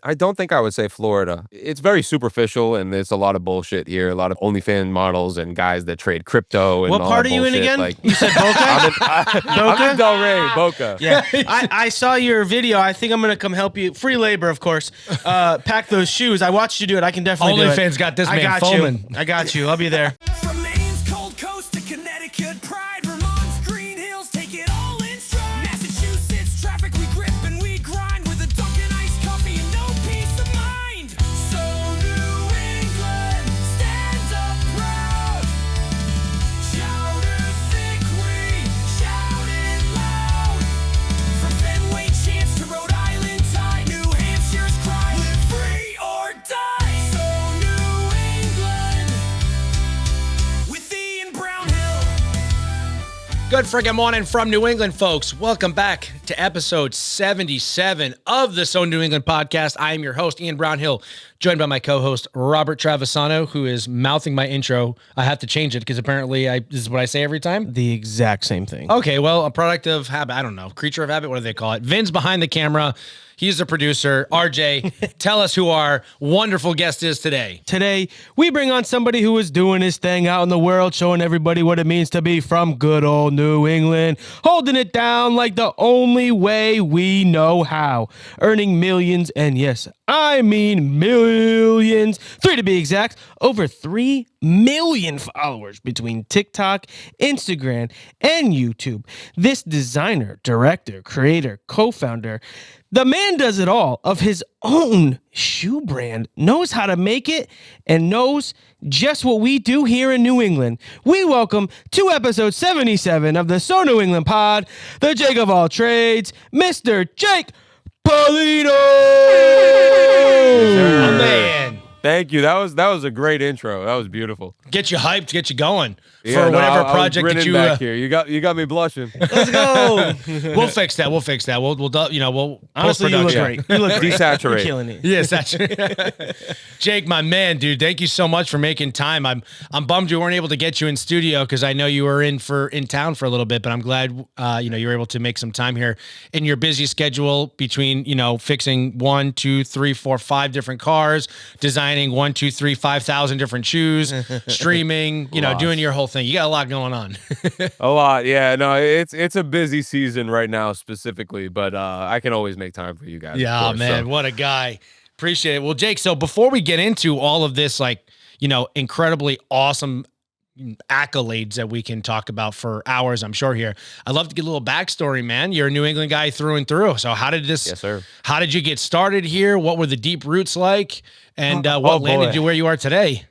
I don't think I would say Florida. It's very superficial, and there's a lot of bullshit here. A lot of OnlyFans models and guys that trade crypto and what all part that are you in bullshit. again? Like, You said Boca? I'm in Delray, Boca. Yeah, I saw your video. I think I'm gonna come help you. Free labor, of course. Pack those shoes. I watched you do it. I can definitely do it. OnlyFans got this I man got foaming. you. I got you. I'll be there. From Maine's cold coast to Connecticut pride, Vermont's green hills, take it all in stride. Massachusetts traffic, we grip and we grind with a Dunkin' iced coffee and no peace of mind. So New England stands up proud. Chowder thick, we shout it loud. From Fenway Chance to Rhode Island tide, New Hampshire's cry, live free or die. So New England with Ian Brownhill. Good friggin' morning from New England, folks. Welcome back to episode 77 of the So New England podcast. I am your host, Ian Brownhill, joined by my co-host, Robert Travisano, who is mouthing my intro. I have to change it because apparently this is what I say every time. The exact same thing. Okay, well, a product of habit. I don't know. Creature of habit. What do they call it? Vin's behind the camera. He's the producer. RJ, tell us who our wonderful guest is today. Today, we bring on somebody who is doing his thing out in the world, showing everybody what it means to be from good old New England, holding it down like the only way we know how, earning millions, and yes, I mean millions, 3 to be exact, over 3 million followers between TikTok, Instagram, and YouTube. This designer, director, creator, co-founder, the man does it all of his own shoe brand, knows how to make it, and knows just what we do here in New England. We welcome to episode 77 of the So New England pod, the Jake of all trades, Mr. Jake Polino. Oh, man. Thank you. That was a great intro. That was beautiful. Get you hyped, get you going Yeah, for no, whatever I was project that grinning you back here. You got me blushing. Let's go. We'll fix that. We'll Honestly, you look post-production. great. You look great. Desaturate. You're killing it. Yes, that's Jake, my man, dude. Thank you so much for making time. I'm bummed we weren't able to get you in studio because I know you were in town for a little bit, but I'm glad you were able to make some time here in your busy schedule between fixing 1, 2, 3, 4, 5 different cars, designing 1, 2, 3, 5,000 different shoes, streaming, doing your whole thing. You got a lot going on. A lot, yeah. No, it's a busy season right now specifically, but I can always make time for you guys. Yeah, of course, man, so. what a guy. Appreciate it. Well, Jake, so before we get into all of this, incredibly awesome accolades that we can talk about for hours, I'm sure here, I'd love to get a little backstory, man. You're a New England guy through and through. So how did this, Yes, sir. how did you get started here? What were the deep roots like? And what landed you where you are today?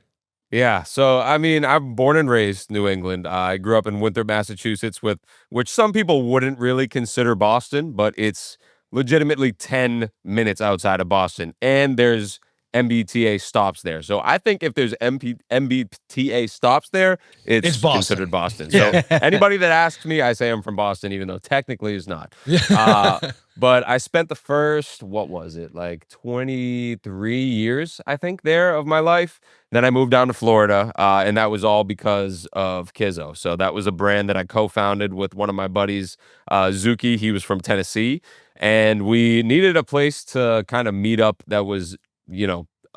Yeah, so I mean, I'm born and raised New England. I grew up in Winthrop, Massachusetts, which some people wouldn't really consider Boston, but it's legitimately 10 minutes outside of Boston, and there's MBTA stops there. So I think if there's MBTA stops there, it's Boston. considered Boston. So anybody that asks me, I say I'm from Boston, even though technically it's not. But I spent the first, 23 years, I think, there of my life. Then I moved down to Florida, and that was all because of Kizo. So that was a brand that I co-founded with one of my buddies, Zuki. He was from Tennessee, and we needed a place to kind of meet up that was,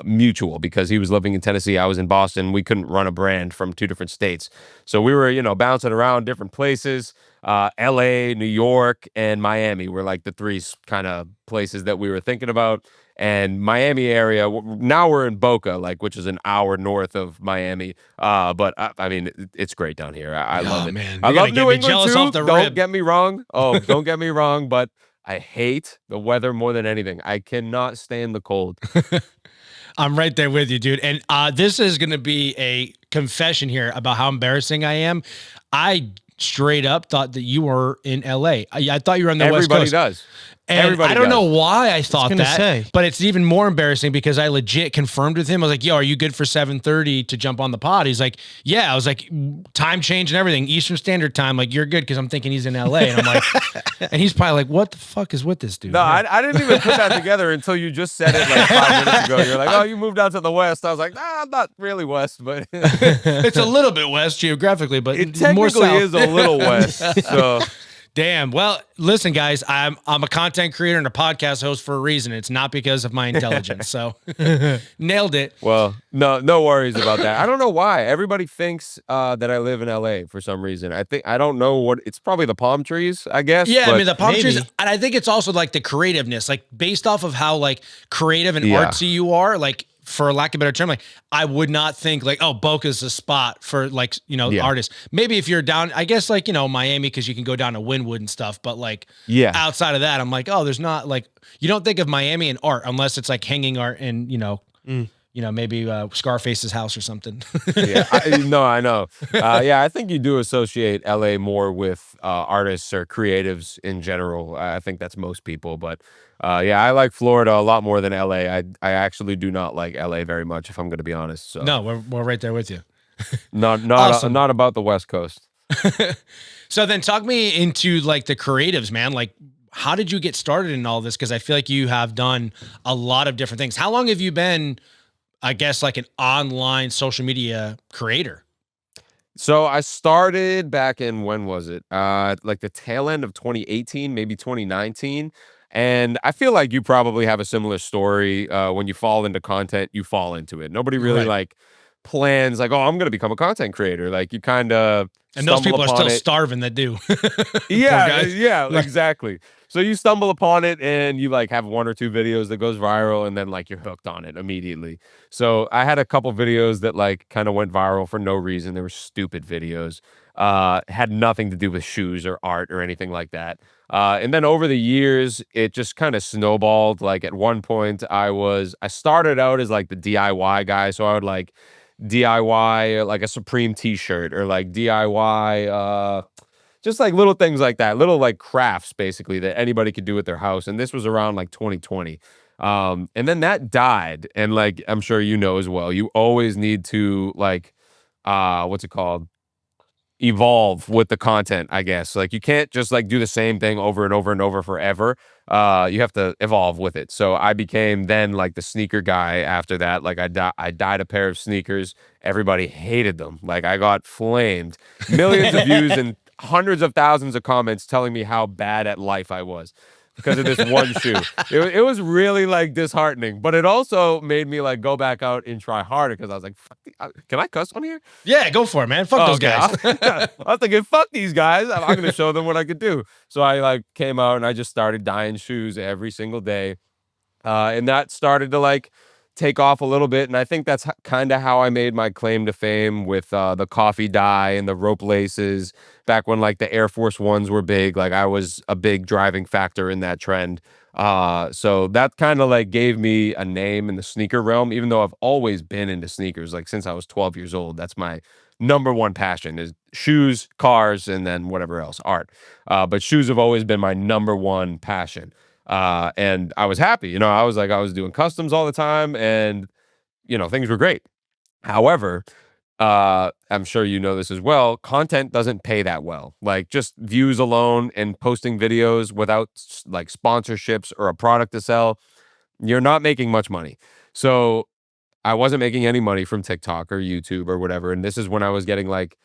mutual, because he was living in Tennessee, I was in Boston. We couldn't run a brand from 2 different states. So we were, bouncing around different places. LA, New York, and Miami were like the 3 kind of places that we were thinking about. And Miami area, now we're in Boca, which is an hour north of Miami. But I mean, it's great down here. I love it. Man. I love New England jealous too. off the Don't rib. get me wrong. Oh, don't get me wrong. But I hate the weather more than anything. I cannot stand the cold. I'm right there with you, dude. And this is going to be a confession here about how embarrassing I am. I straight up thought that you were in LA. I thought you were on the West Coast. Everybody does. And Everybody I don't does. know why I thought gonna that, say. but it's even more embarrassing because I legit confirmed with him. I was like, yo, are you good for 7:30 to jump on the pod? He's like, yeah. I was like, time change and everything, Eastern Standard Time. Like, you're good, because I'm thinking he's in LA. And I'm like, and he's probably like, what the fuck is with this dude? No, I didn't even put that together until you just said it 5 minutes ago. You're like, oh, you moved out to the West. I was like, nah, I'm not really West, but It's a little bit west geographically, but it more technically south. is a little West. So Damn. Well, listen, guys, I'm a content creator and a podcast host for a reason. It's not because of my intelligence. So nailed it. Well, no worries about that. I don't know why. Everybody thinks that I live in LA for some reason. I don't know what it's probably the palm trees, I guess. Yeah, I but mean the palm trees, maybe. and I think it's also like the creativeness, like based off of how like creative and Yeah. artsy you are, like for lack of a better term, like I would not think like, oh, Boca's the spot for like, Yeah. artists. Maybe if you're down, I guess like, Miami, because you can go down to Wynwood and stuff, but like Yeah. outside of that, I'm like, oh, there's not like, you don't think of Miami and art unless it's like hanging art and, maybe Scarface's house or something. Yeah, I know. Yeah, I think you do associate LA more with artists or creatives in general. I think that's most people, but yeah, I like Florida a lot more than LA. I actually do not like LA very much, if I'm going to be honest. So No, we're right there with you. not Awesome. not about the West Coast. So then talk me into like the creatives, man. Like, how did you get started in all this? Because I feel like you have done a lot of different things. How long have you been, I guess, like an online social media creator? So I started back in, when was it? Like the tail end of 2018, maybe 2019. And I feel like you probably have a similar story. When you fall into content, you fall into it. Nobody really Right. like plans like, oh, I'm going to become a content creator. Like you kind of And those people are still it. starving that do. Yeah, guys. yeah, exactly. So you stumble upon it and you like have one or two videos that goes viral and then like you're hooked on it immediately. So I had a couple videos that like kind of went viral for no reason. They were stupid videos. Had nothing to do with shoes or art or anything like that. And then over the years, it just kind of snowballed. Like at one point I started out as like the DIY guy. So I would like DIY like a Supreme t-shirt or like DIY just like little things like that, little like crafts basically that anybody could do with their house. And this was around like 2020. And then that died. And like I'm sure you know as well, you always need to like what's it called? Evolve with the content, I guess. Like you can't just like do the same thing over and over and over forever. You have to evolve with it. So I became then like the sneaker guy after that. Like I dyed a pair of sneakers. Everybody hated them. Like I got flamed. Millions of views and hundreds of thousands of comments telling me how bad at life I was because of this one shoe. It was really like disheartening, but it also made me like go back out and try harder because I was like, can I cuss on here? Yeah, go for it, man. Fuck those Okay. guys. I was thinking, fuck these guys. I'm going to show them what I could do. So I like came out and I just started dyeing shoes every single day. And that started to like take off a little bit. And I think that's kind of how I made my claim to fame with the coffee dye and the rope laces back when like the Air Force Ones were big. Like I was a big driving factor in that trend. So that kind of like gave me a name in the sneaker realm, even though I've always been into sneakers. Like since I was 12 years old, that's my number one passion is shoes, cars, and then whatever else, art. But shoes have always been my number one passion. And I was happy, I was doing customs all the time and, things were great. However, I'm sure you know this as well. Content doesn't pay that well. Like just views alone and posting videos without like sponsorships or a product to sell, you're not making much money. So I wasn't making any money from TikTok or YouTube or whatever. And this is when I was getting like,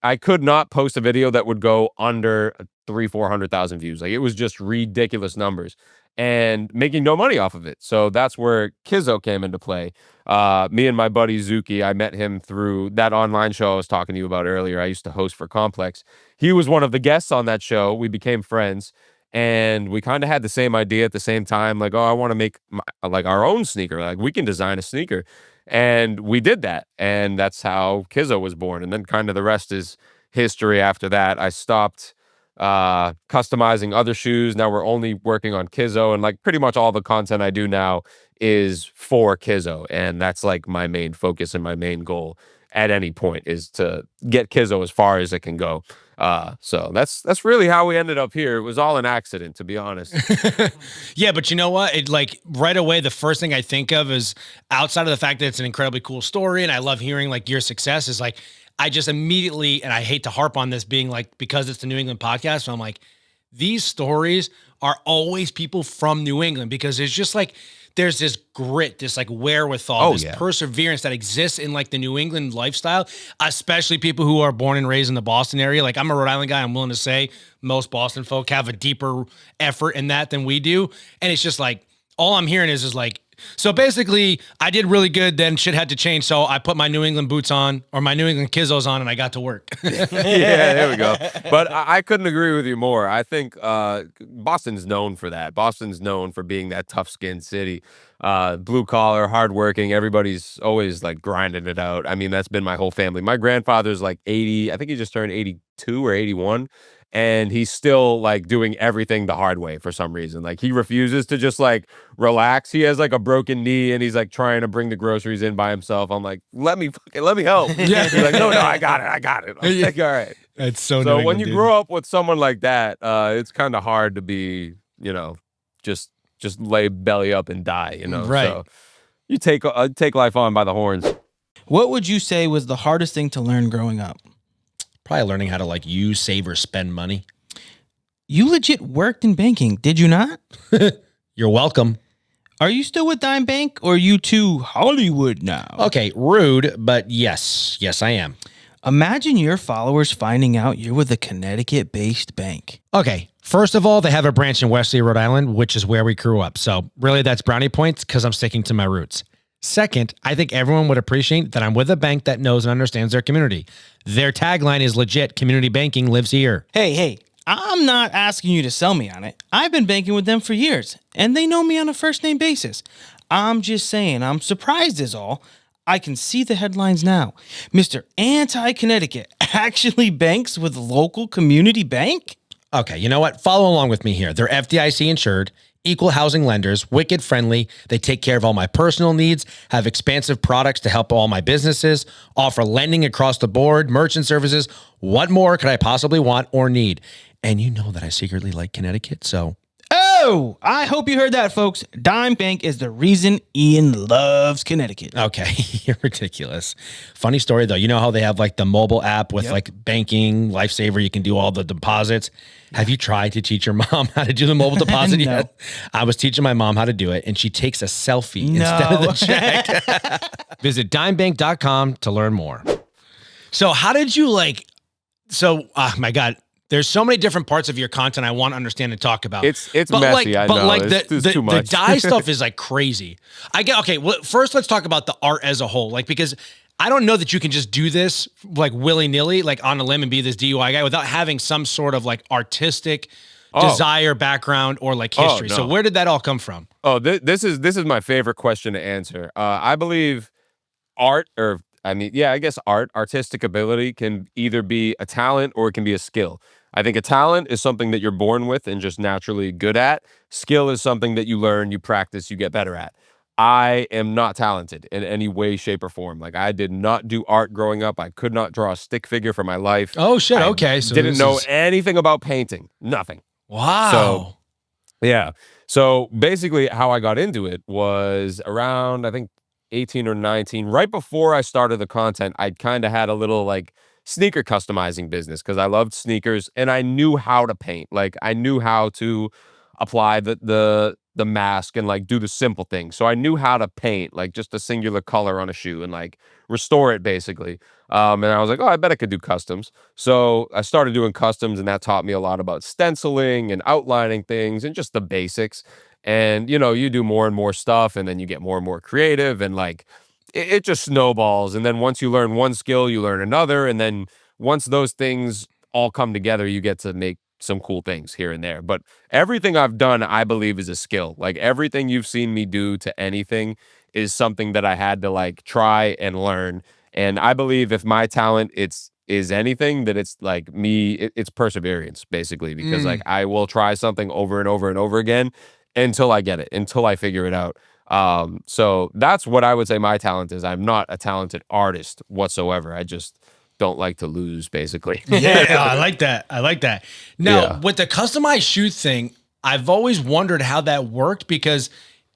I could not post a video that would go under 400,000 views. Like it was just ridiculous numbers and making no money off of it. So that's where Kizo came into play. Me and my buddy Zuki, I met him through that online show I was talking to you about earlier. I used to host for Complex. He was one of the guests on that show. We became friends and we kind of had the same idea at the same time. Like, oh, I want to make like our own sneaker. Like we can design a sneaker. And we did that. And that's how Kizo was born. And then kind of the rest is history after that. I stopped customizing other shoes. Now we're only working on Kizo. And like pretty much all the content I do now is for Kizo. And that's like my main focus and my main goal at any point is to get Kizo as far as it can go. So that's really how we ended up here. It was all an accident, to be honest. Yeah, but you know what? It like right away, the first thing I think of is outside of the fact that it's an incredibly cool story, and I love hearing like your success is like I just immediately, and I hate to harp on this being like because it's the New England podcast, but I'm like, these stories are always people from New England because it's just like there's this grit, this like wherewithal, this yeah. perseverance that exists in like the New England lifestyle, especially people who are born and raised in the Boston area. Like I'm a Rhode Island guy. I'm willing to say most Boston folk have a deeper effort in that than we do. And it's just like, all I'm hearing is like, so basically I did really good, then shit had to change. So I put my New England boots on or my New England Kizos on and I got to work. Yeah, there we go. But I couldn't agree with you more. I think Boston's known for that. Boston's known for being that tough skinned city. Blue collar, hardworking. Everybody's always like grinding it out. I mean, that's been my whole family. My grandfather's like 80. I think he just turned 82 or 81. And he's still like doing everything the hard way for some reason. Like he refuses to just like relax. He has like a broken knee and he's like trying to bring the groceries in by himself. I'm like, let me help. Yeah. He's like, no, I got it. I'm like, all right. That's so So when you grow up with someone like that, it's kind of hard to be, just lay belly up and die, Right. So you take life on by the horns. What would you say was the hardest thing to learn growing up? Probably learning how to like use, save, or spend money. You legit worked in banking, did you not? You're welcome. Are you still with Dime Bank or are you too Hollywood now? Okay, rude, but yes, I am. Imagine your followers finding out you're with a Connecticut-based bank. Okay, first of all, they have a branch in Wesley, Rhode Island, which is where we grew up. So really that's brownie points because I'm sticking to my roots. Second, I think everyone would appreciate that I'm with a bank that knows and understands their community. Their tagline is legit, community banking lives here. Hey, I'm not asking you to sell me on it. I've been banking with them for years, and they know me on a first-name basis. I'm just saying, I'm surprised is all. I can see the headlines now. Mr. Anti-Connecticut actually banks with local community bank? Okay, you know what? Follow along with me here. They're FDIC insured, equal housing lenders, wicked friendly. They take care of all my personal needs, have expansive products to help all my businesses, offer lending across the board, merchant services. What more could I possibly want or need? And you know that I secretly like Connecticut, so. Oh, I hope you heard that, folks. Dime Bank is the reason Ian loves Connecticut. Okay, you're ridiculous. Funny story, though. You know how they have like the mobile app with like banking, Lifesaver, you can do all the deposits. Have you tried to teach your mom how to do the mobile deposit No. yet? I was teaching my mom how to do it, and she takes a selfie instead of the check. Visit dimebank.com to learn more. So how did you oh my God, there's so many different parts of your content I want to understand and talk about. It's messy, I know. But like It's too the much. dye stuff is like crazy. Well, first let's talk about the art as a whole. Like, because I don't know that you can just do this like willy-nilly, like on a limb and be this DIY guy without having some sort of like artistic desire, background, or like history. no. So where did that all come from? Oh, this is my favorite question to answer. I believe art, I guess artistic ability can either be a talent or it can be a skill. I think a talent is something that you're born with and just naturally good at. Skill is something that you learn, you practice, you get better at. I am not talented in any way, shape, or form. Like, I did not do art growing up. I could not draw a stick figure for my life. Oh shit! I Okay, so didn't know anything about painting. Nothing. Wow. So, yeah. So basically how I got into it was around, I think, 18 or 19. Right before I started the content, I'd kind of had a little like sneaker customizing business because I loved sneakers and I knew how to paint. Like, I knew how to apply the mask and like do the simple things. So I knew how to paint like just a singular color on a shoe and like restore it basically. And I was like, oh, I bet I could do customs. So I started doing customs and that taught me a lot about stenciling and outlining things and just the basics. And, you do more and more stuff and then you get more and more creative and like it just snowballs. And then once you learn one skill, you learn another. And then once those things all come together, you get to make some cool things here and there. But everything I've done, I believe, is a skill. Like, everything you've seen me do to anything is something that I had to like try and learn. And I believe if my talent is anything, that it's like me, it's perseverance basically, because like I will try something over and over and over again until I get it, until I figure it out. So that's what I would say my talent is. I'm not a talented artist whatsoever. I just don't like to lose, basically. Yeah, I like that. Now, with the customized shoe thing, I've always wondered how that worked because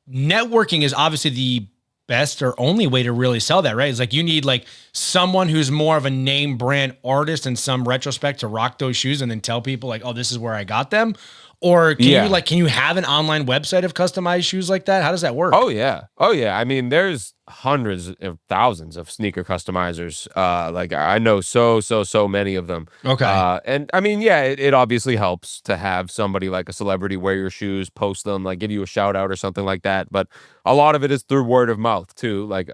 networking is obviously the best or only way to really sell that, right? It's like you need like someone who's more of a name brand artist in some retrospect to rock those shoes and then tell people like, oh, this is where I got them. Or can Yeah. you can you have an online website of customized shoes like that? How does that work? Oh yeah. Oh yeah. I mean, there's hundreds of thousands of sneaker customizers. Like I know so many of them. Okay. And I mean, yeah, it obviously helps to have somebody like a celebrity wear your shoes, post them, like give you a shout out or something like that. But a lot of it is through word of mouth too. Like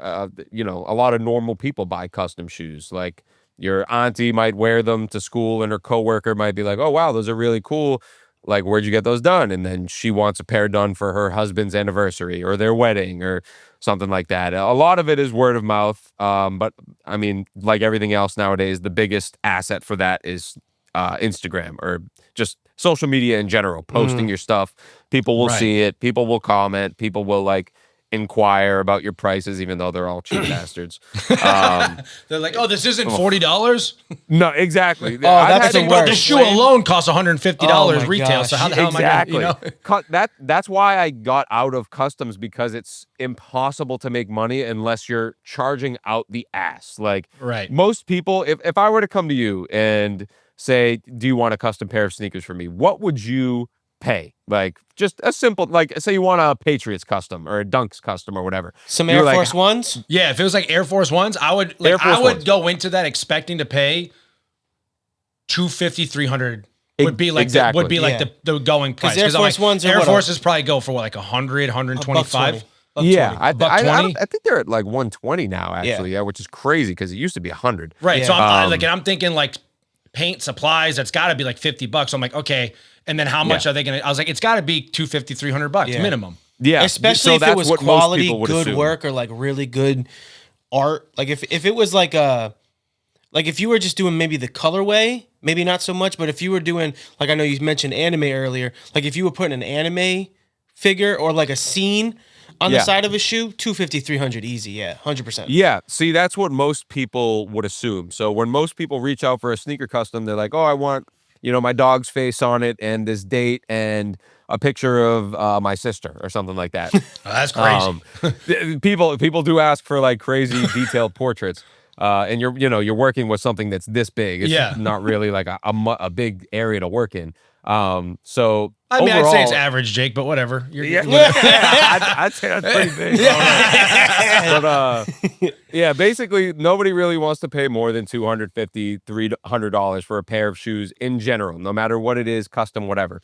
you know, a lot of normal people buy custom shoes. Like your auntie might wear them to school and her coworker might be like, "Oh wow, those are really cool. Like, where'd you get those done?" And then she wants a pair done for her husband's anniversary or their wedding or something like that. A lot of it is word of mouth. But I mean, like everything else nowadays, the biggest asset for that is Instagram or just social media in general, posting your stuff. People will Right. see it. People will comment. People will like inquire about your prices, even though they're all cheap bastards. They're like, oh, this isn't $40. No, exactly. Oh, that's the But worst. the shoe alone costs $150 Oh my retail. So gosh. how the hell Exactly. am I gonna, That's why I got out of customs, because it's impossible to make money unless you're charging out the ass. Like Right. most people, if I were to come to you and say, "Do you want a custom pair of sneakers for me?" What would you pay? Like just a simple, like say you want a Patriots custom or a Dunks custom or whatever. Some You're Air like, Force Ones. Yeah, if it was like Air Force Ones, I would Air Force I would Ones. go into that expecting to pay 250, 300 would be like Exactly. would be like Yeah. the going price. Air I'm Force Ones are Air what, Forces probably go for what, like 100, 125. Yeah, I $120? think they're at like 120 now, actually. Yeah, which is crazy because it used to be 100. Right. Yeah. So I'm thinking like paint supplies, that's got to be like $50. I'm like, okay. And then how much Yeah. are they going to, I was like, it's got to be 250, $300 Yeah. minimum. Yeah, Especially so if it that's was what most quality, people would good assume. work, or like really good art. Like if it was like if you were just doing maybe the colorway, maybe not so much, but if you were doing, like I know you mentioned anime earlier, like if you were putting an anime figure or like a scene on the Yeah. side of a shoe, 250, 300 easy, yeah, 100%. Yeah, see, that's what most people would assume. So when most people reach out for a sneaker custom, they're like, "Oh, I want, you know, my dog's face on it and this date and a picture of my sister or something like that." Oh, that's crazy. People do ask for like crazy detailed portraits. And you're working with something that's this big. It's Yeah. not really like a big area to work in. So I mean, overall, I'd say it's average, Jake, but whatever. Yeah, I'd say that's pretty big. But yeah, basically nobody really wants to pay more than $250, $300 for a pair of shoes in general, no matter what it is, custom, whatever.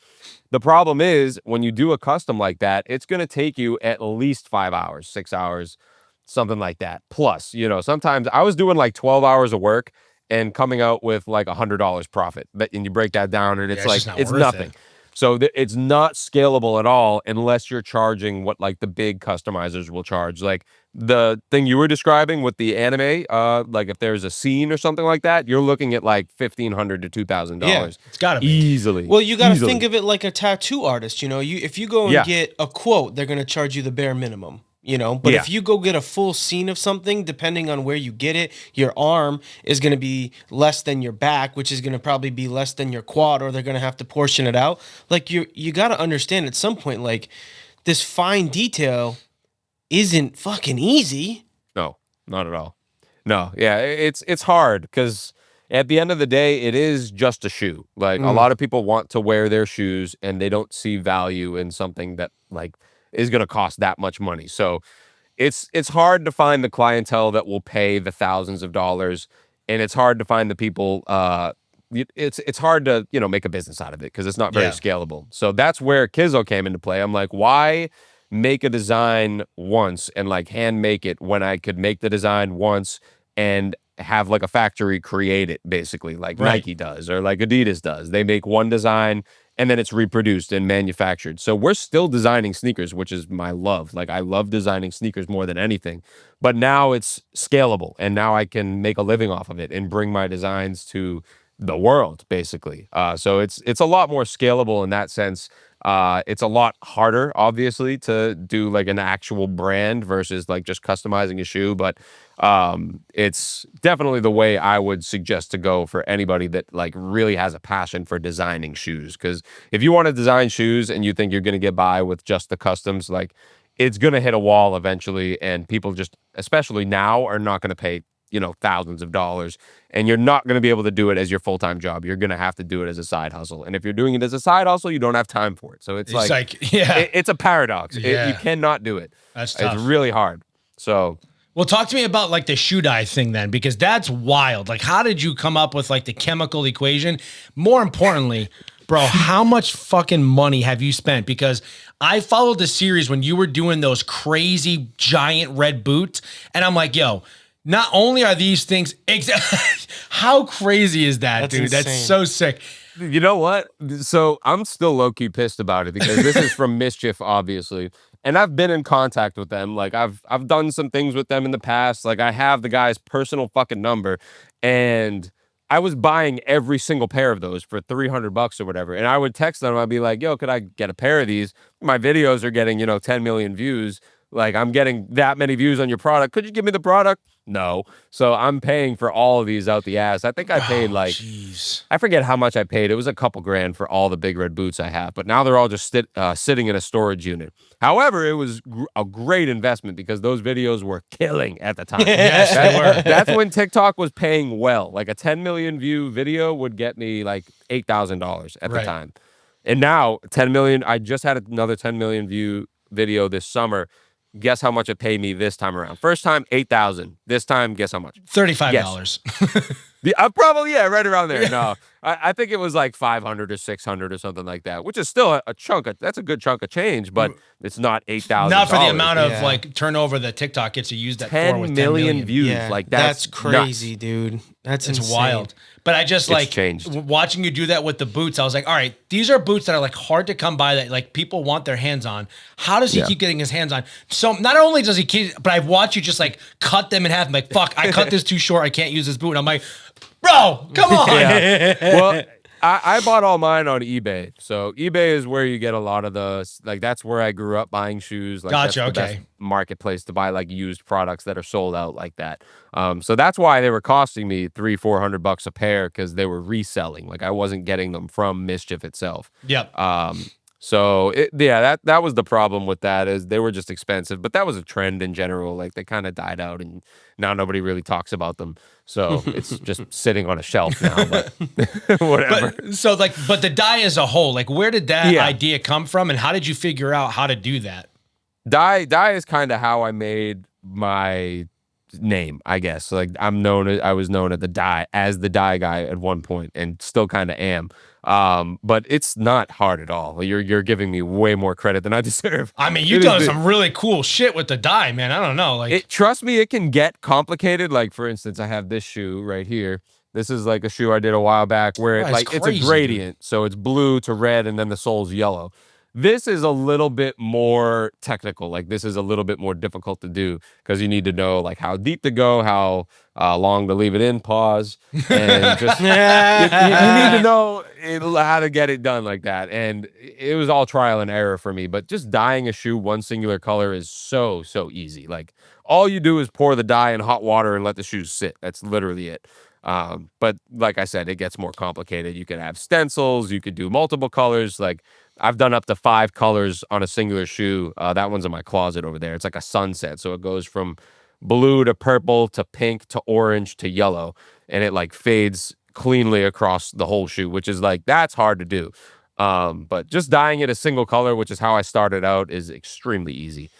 The problem is when you do a custom like that, it's going to take you at least 5 hours, 6 hours, something like that. Plus, you know, sometimes I was doing like 12 hours of work and coming out with like $100 profit. But and you break that down and it's it's like just not it's worth nothing. it. So it's not scalable at all unless you're charging what like the big customizers will charge. Like the thing you were describing with the anime, like if there's a scene or something like that, you're looking at like $1,500 to $2,000. Yeah, It's got to be. Easily. Well, you got to Easily. think of it like a tattoo artist. You know, if you go and Yeah. get a quote, they're going to charge you the bare minimum. You know, but Yeah. if you go get a full scene of something, depending on where you get it, your arm is going to be less than your back, which is going to probably be less than your quad, or they're going to have to portion it out. Like you got to understand at some point, like this fine detail isn't fucking easy. No, not at all. No, yeah, it's hard because at the end of the day, it is just a shoe. Like a lot of people want to wear their shoes and they don't see value in something that like is going to cost that much money. So it's hard to find the clientele that will pay the thousands of dollars, and it's hard to find the people. It's hard to make a business out of it because it's not very Yeah. scalable. So that's where Kizo came into play. I'm like, why make a design once and like hand make it when I could make the design once and have like a factory create it, basically like Right. Nike does or like Adidas does. They make one design and then it's reproduced and manufactured. So we're still designing sneakers, which is my love. Like I love designing sneakers more than anything. But now it's scalable and now I can make a living off of it and bring my designs to the world, basically. So it's a lot more scalable in that sense. It's a lot harder, obviously, to do like an actual brand versus like just customizing a shoe. But it's definitely the way I would suggest to go for anybody that like really has a passion for designing shoes. Because if you want to design shoes and you think you're going to get by with just the customs, like it's going to hit a wall eventually. And people just, especially now, are not going to pay thousands of dollars, and you're not going to be able to do it as your full-time job. You're going to have to do it as a side hustle. And if you're doing it as a side hustle, you don't have time for it. So it's like yeah, it's a paradox. Yeah. You cannot do it. That's tough. It's really hard. So well, talk to me about like the shoe dye thing then, because that's wild. Like, how did you come up with like the chemical equation? More importantly, bro, how much fucking money have you spent? Because I followed the series when you were doing those crazy giant red boots, and I'm like, yo, not only are these things how crazy is that, dude? insane. That's so sick. you know what? So I'm still low-key pissed about it because this is from Mischief, obviously. And I've been in contact with them. Like I've done some things with them in the past. Like I have the guy's personal fucking number, and I was buying every single pair of those for $300 or whatever. And I would text them. I'd be like, yo, could I get a pair of these? My videos are getting, 10 million views. Like I'm getting that many views on your product. Could you give me the product? No. So I'm paying for all of these out the ass. I think I paid I forget how much I paid. It was a couple grand for all the big red boots I have, but now they're all just sitting in a storage unit. However, it was a great investment because those videos were killing at the time. Yes, they were. That's when TikTok was paying well. Like a 10 million view video would get me like $8,000 at the time. And now 10 million, I just had another 10 million view video this summer. Guess how much it paid me this time around? First time, 8,000. This time, guess how much? $35. Probably, right around there. No, I think it was like 500 or 600 or something like that, which is still a chunk. That's a good chunk of change, but it's not 8,000. Not for the amount of like turnover that TikTok gets to use that for with 10 million views. Yeah, Like that's crazy, nuts. dude. That's It's insane. wild. But I just like changed. watching you do that with the boots. I was like, all right, these are boots that are like hard to come by that like people want their hands on. How does he keep getting his hands on? So not only does he keep, but I've watched you just like cut them in half. I'm like, fuck, I cut this too short. I can't use this boot. And I'm like, bro, come on. Well, I bought all mine on eBay. So eBay is where you get a lot of that's where I grew up buying shoes. Like Gotcha, that's the okay. best marketplace to buy like used products that are sold out like that. So that's why they were costing me $300-400 a pair, because they were reselling. Like I wasn't getting them from Mischief itself. Yep. So that was the problem with that, is they were just expensive, but that was a trend in general. Like they kind of died out and now nobody really talks about them. So it's just sitting on a shelf now, but whatever. But the dye as a whole, like where did that idea come from and how did you figure out how to do that? Dye is kind of how I made my name, I guess. Like I was known as the dye guy at one point, and still kind of am. But it's not hard at all. You're giving me way more credit than I deserve. I mean, you've done some really cool shit with the dye, man. I don't know. Like trust me, it can get complicated. Like for instance, I have this shoe right here. This is like a shoe I did a while back where it's a gradient. So it's blue to red and then the sole's yellow. This is a little bit more technical. Like this is a little bit more difficult to do because you need to know like how deep to go, how long to leave it in, pause, and just you need to know how to get it done like that. And it was all trial and error for me. But just dyeing a shoe one singular color is so easy. Like all you do is pour the dye in hot water and let the shoes sit. That's literally it. But like I said, it gets more complicated. You could have stencils. You could do multiple colors. Like I've done up to 5 colors on a singular shoe. That one's in my closet over there. It's like a sunset. So it goes from blue to purple to pink to orange to yellow. And it like fades cleanly across the whole shoe, which is like, that's hard to do. But just dyeing it a single color, which is how I started out, is extremely easy.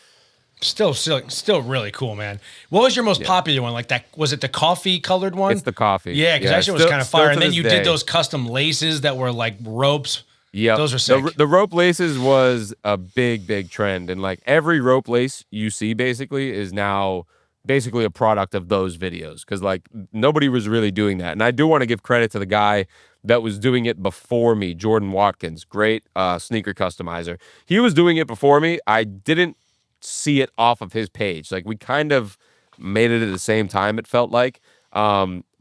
Still really cool, man. What was your most popular one? Like that, was it the coffee colored one? It's the coffee. Yeah, because that shit was kind of fire. And then you day. did those custom laces that were like ropes. Yeah, those are sick. The rope laces was a big trend, and like every rope lace you see basically is now basically a product of those videos, because like nobody was really doing that. And I do want to give credit to the guy that was doing it before me, Jordan Watkins, great sneaker customizer. He was doing it before me. I didn't see it off of his page. Like we kind of made it at the same time, it felt like.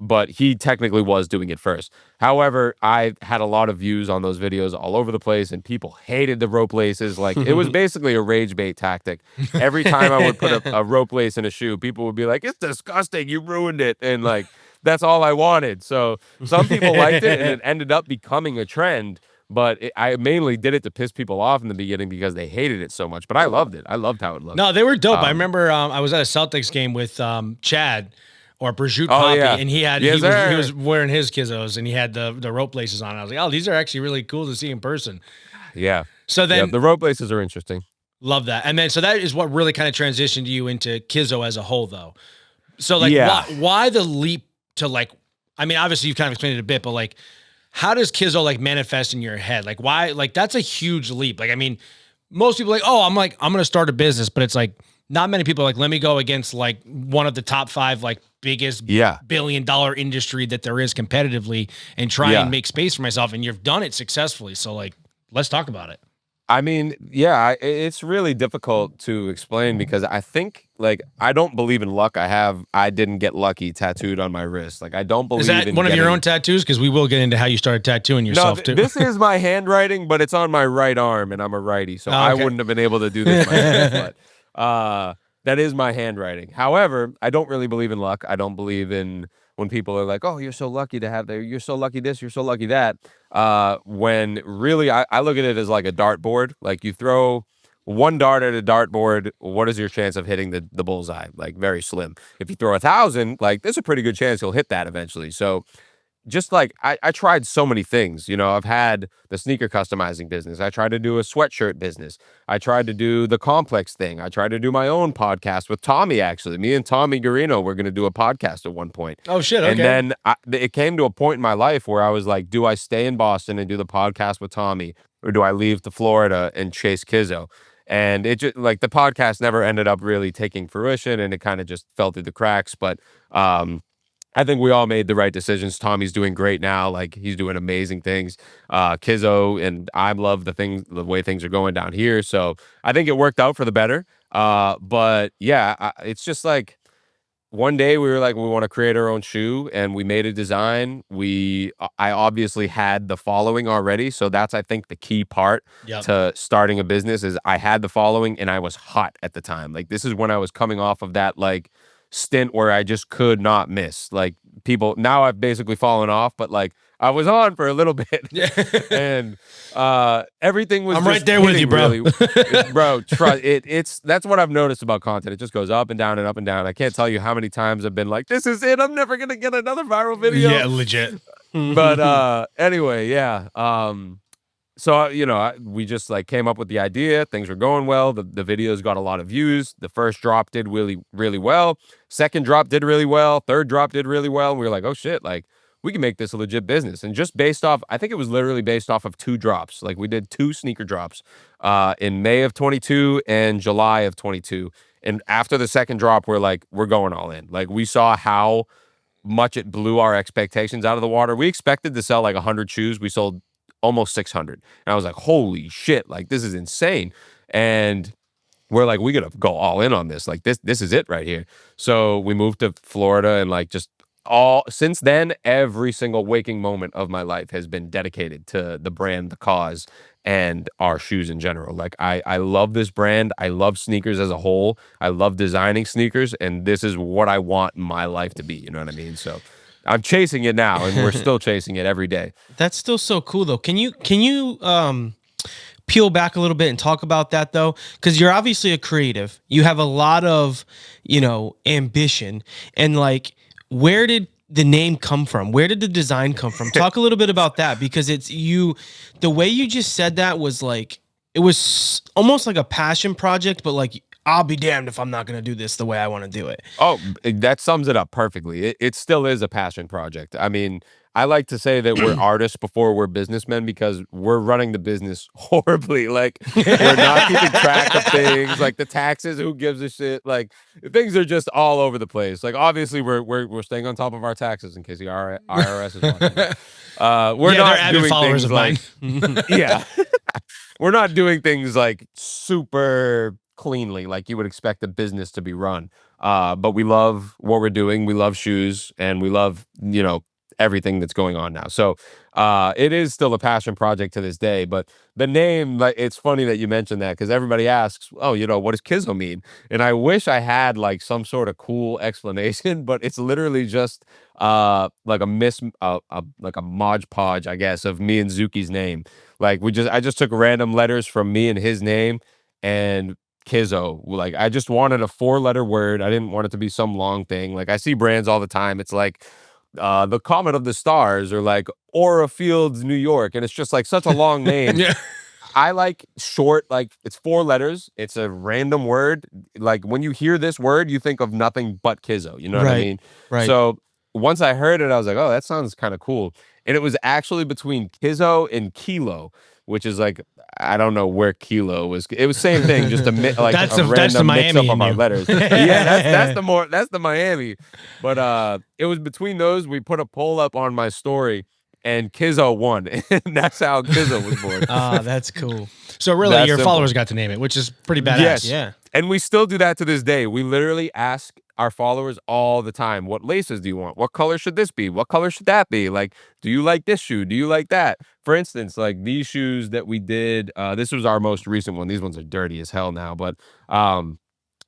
But he technically was doing it first. However, I had a lot of views on those videos all over the place, and people hated the rope laces. Like it was basically a rage bait tactic. Every time I would put a rope lace in a shoe, people would be like, "It's disgusting, you ruined it." And like that's all I wanted. So some people liked it, and it ended up becoming a trend. But I mainly did it to piss people off in the beginning because they hated it so much. But I loved it. I loved how it looked. No, they were dope. I remember I was at a Celtics game with Chad or prosciutto Oh, poppy, yeah. and he Yes, was sir. wearing his Kizos, and he had the rope laces on. I was like, oh, these are actually really cool to see in person. Yeah. So Yeah. then The rope laces are interesting. love that. And then so that is what really kind of transitioned you into Kizo as a whole, though. So like, Yeah. why the leap to like? I mean, obviously you've kind of explained it a bit, but like, how does Kizo like manifest in your head? Like, why? Like, that's a huge leap. Like, I mean, most people are like, I'm gonna start a business, but it's like not many people are like, let me go against like one of the top 5 like biggest Yeah. billion-dollar industry that there is competitively and try Yeah. and make space for myself. And you've done it successfully. So like, let's talk about it. I mean, yeah, it's really difficult to explain because I think like I don't believe in luck. I didn't get lucky tattooed on my wrist. Like I don't believe Is that in one of your getting- own tattoos? Because we will get into how you started tattooing No, yourself too. this is my handwriting, but it's on my right arm, and I'm a righty, so Oh, I okay. wouldn't have been able to do this myself. But that is my handwriting. However, I don't really believe in luck. I don't believe in when people are like, "Oh, you're so lucky to have that. You're so lucky this. You're so lucky that." When really, I look at it as like a dartboard. Like you throw one dart at a dartboard, what is your chance of hitting the bullseye? Like very slim. If you throw 1,000, like there's a pretty good chance you'll hit that eventually. So just like I tried so many things, you know, I've had the sneaker customizing business. I tried to do a sweatshirt business. I tried to do the complex thing. I tried to do my own podcast with Tommy, actually. Me and Tommy Garino were going to do a podcast at one point. Oh shit. Okay. And then it came to a point in my life where I was like, do I stay in Boston and do the podcast with Tommy, or do I leave to Florida and chase Kizo? And it just like the podcast never ended up really taking fruition, and it kind of just fell through the cracks. But I think we all made the right decisions. Tommy's doing great now. Like he's doing amazing things. Kizo and I love the way things are going down here. So I think it worked out for the better. But yeah, it's just like one day we were like, we want to create our own shoe, and we made a design. I obviously had the following already. So that's, I think, the key part Yep. to starting a business is I had the following and I was hot at the time. Like this is when I was coming off of that like stint where I just could not miss. Like people now I've basically fallen off, but like I was on for a little bit. Yeah. And everything was I'm just right there with you, hitting bro. really- bro, trust it's that's what I've noticed about content. It just goes up and down and up and down. I can't tell you how many times I've been like, this is it. I'm never gonna get another viral video. Yeah, legit. But anyway, yeah. So you know, we just like came up with the idea. Things were going well. The videos got a lot of views. The first drop did really, really well. Second drop did really well. Third drop did really well. And we were like, oh shit, like we can make this a legit business. And just based off, I think it was literally based off of 2 drops. Like we did 2 sneaker drops in May of 22 and July of 22. And after the second drop, we're like, we're going all in. Like we saw how much it blew our expectations out of the water. We expected to sell like 100 shoes. We sold almost 600. And I was like, holy shit, like this is insane. And we're like, we gotta go all in on this. Like this is it right here. So we moved to Florida, and like just since then, every single waking moment of my life has been dedicated to the brand, the cause, and our shoes in general. Like I love this brand. I love sneakers as a whole. I love designing sneakers, and this is what I want my life to be. You know what I mean? So I'm chasing it now, and we're still chasing it every day. That's still so cool though. Can you peel back a little bit and talk about that though? Because you're obviously a creative. You have a lot of, ambition, and like, where did the name come from? Where did the design come from? Talk a little bit about that, because the way you just said that was like, it was almost like a passion project, but like, I'll be damned if I'm not going to do this the way I want to do it. Oh, that sums it up perfectly. It still is a passion project. I mean, I like to say that we're artists before we're businessmen, because we're running the business horribly. Like we're not keeping track of things, like the taxes. Who gives a shit? Like things are just all over the place. Like obviously we're staying on top of our taxes in case the IRS is watching. We're Yeah, they're not avid doing followers things of like yeah. We're not doing things like super cleanly like you would expect a business to be run. But we love what we're doing. We love shoes, and we love, everything that's going on now. So it is still a passion project to this day. But the name, like, it's funny that you mentioned that, because everybody asks, oh, what does Kizo mean? And I wish I had like some sort of cool explanation, but it's literally just like a Mod Podge, I guess, of me and Zuki's name. Like I just took random letters from me and his name and Kizo. Like, I just wanted a 4-letter word. I didn't want it to be some long thing. Like, I see brands all the time. It's like the Comet of the Stars, or like Aura Fields, New York, and it's just like such a long name. Yeah. I like short, like it's 4 letters. It's a random word. Like, when you hear this word, you think of nothing but Kizo. You know what I Right, mean? right. So once I heard it, I was like, oh, that sounds kind of cool. And it was actually between Kizo and Kilo, which is like, I don't know where Kilo was. It was same thing, just like That's a the random mix Miami up in of our you. letters. Yeah, that's the Miami. But it was between those. We put a poll up on my story, and Kizo won, and that's how Kizo was born. Ah, that's cool. So really, That's your simple. followers got to name it, which is pretty badass. Yes. Yeah. And we still do that to this day. We literally ask our followers all the time, what laces do you want? What color should this be? What color should that be? Like, do you like this shoe? Do you like that? For instance, like these shoes that we did, this was our most recent one. These ones are dirty as hell now, but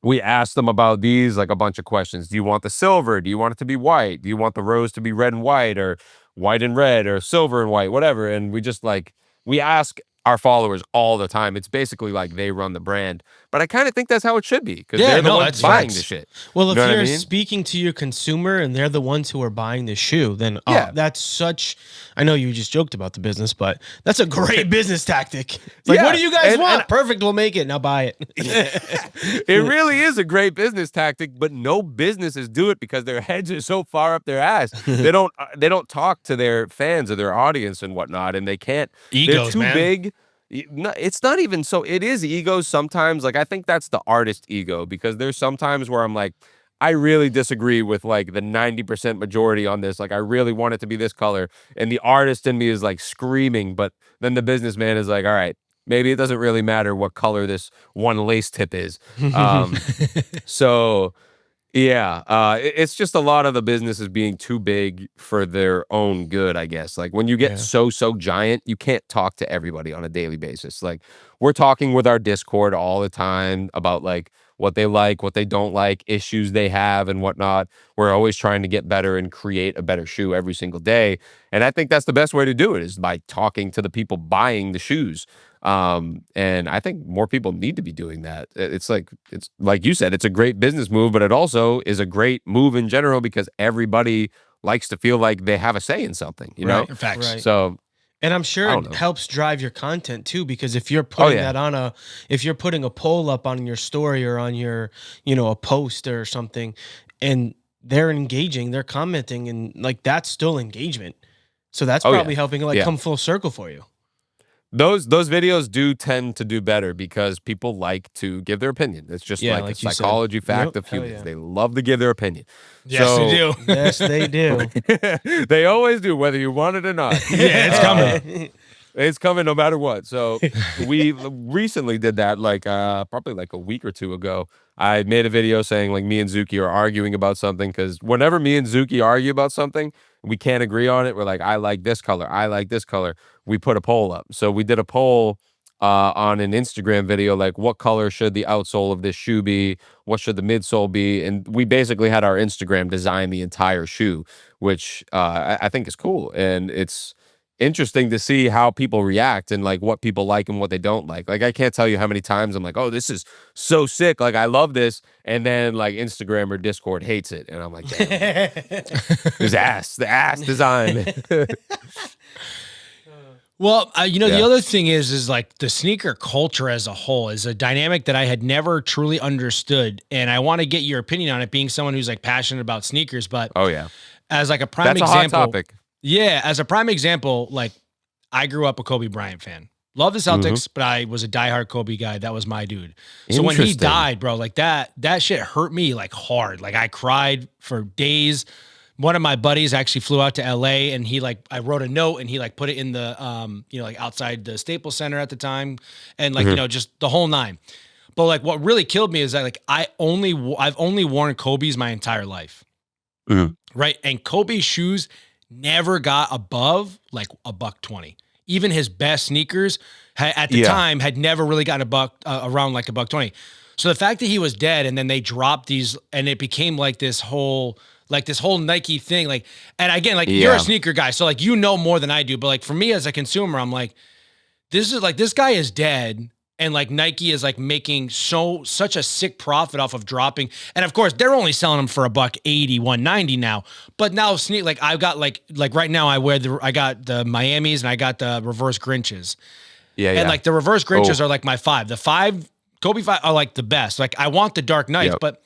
we asked them about these, like a bunch of questions. Do you want the silver? Do you want it to be white? Do you want the rose to be red and white, or white and red, or silver and white, whatever? And we just like, we ask our followers all the time. It's basically like they run the brand, but I kind of think that's how it should be, because Yeah, they're the no, ones that's buying facts. the shit. Well, if You know what I you're mean? speaking to your consumer and they're the ones who are buying the shoe, then Yeah. that's such. I know you just joked about the business, but that's a great business tactic. It's like, Yeah, what do you guys and- want? and- Perfect, we'll make it. Now buy it. It really is a great business tactic, but no businesses do it because their heads are so far up their ass. They don't talk to their fans or their audience and whatnot, and they can't. They're Egos, too man. big. It's not even so. It is egos sometimes. Like, I think that's the artist ego, because there's sometimes where I'm like, I really disagree with like the 90% majority on this. Like, I really want it to be this color, and the artist in me is like screaming, but then the businessman is like, all right, maybe it doesn't really matter what color this one lace tip is. So yeah, it's just a lot of the businesses being too big for their own good, I guess. Like, when you get so giant, you can't talk to everybody on a daily basis. Like, we're talking with our Discord all the time about like what they like, what they don't like, issues they have, and whatnot. We're always trying to get better and create a better shoe every single day. And I think that's the best way to do it, is by talking to the people buying the shoes. And I think more people need to be doing that. It's like you said, it's a great business move, but it also is a great move in general, because everybody likes to feel like they have a say in something, you know? Facts. Right. So And I'm I sure don't it know. helps drive your content too, because if you're putting yeah. that on if you're putting a poll up on your story or on your, a post or something, and they're engaging, they're commenting, and like that's still engagement. So that's Oh, yeah. probably helping like Yeah. come full circle for you. those videos do tend to do better, because people like to give their opinion. It's just Yeah, like a like you said. psychology fact Yep, of hell humans. yeah. They love to give their opinion. Yes, So- they do. Yes, they do. They always do, whether you want it or not. Yeah, it's coming. It's coming no matter what. So we recently did that, like probably like a week or two ago. I made a video saying like me and Zuki are arguing about something, because whenever me and Zuki argue about something, we can't agree on it. We're like, I like this color, I like this color. We put a poll up. So we did a poll on an Instagram video, like, what color should the outsole of this shoe be? What should the midsole be? And we basically had our Instagram design the entire shoe, which I think is cool. And it's interesting to see how people react and like what people like and what they don't like. Like, I can't tell you how many times I'm like, oh, this is so sick, like I love this, and then like Instagram or Discord hates it, and I'm like, damn, the ass design. Well, the Yeah. other thing is like the sneaker culture as a whole is a dynamic that I had never truly understood. And I want to get your opinion on it, being someone who's like passionate about sneakers, but Oh yeah, as like a prime that's example. a hot topic. Yeah, as a prime example, like I grew up a Kobe Bryant fan. Love the Celtics, but I was a diehard Kobe guy. That was my dude. So when he Interesting. died, bro, like that shit hurt me like hard. Like I cried for days. One of my buddies actually flew out to LA, and I wrote a note, and he like put it in the like outside the Staples Center at the time, and like just the whole nine. But like what really killed me is that like I've only worn Kobe's my entire life. Right? And Kobe's shoes never got above like $120. Even his best sneakers at the time had never really gotten around like $120. So the fact that he was dead, and then they dropped these, and it became like this whole Nike thing. Like, and again, like you're a sneaker guy, so like more than I do. But like for me as a consumer, I'm like, this guy is dead. and like Nike is like making such a sick profit off of dropping. And of course, they're only selling them for $180, $190 now. But now like I've got like right now I got the Miamis and I got the reverse Grinches. Yeah, And yeah. like the reverse Grinches are like my 5. The 5 Kobe 5 are like the best. Like I want the Dark Knights, but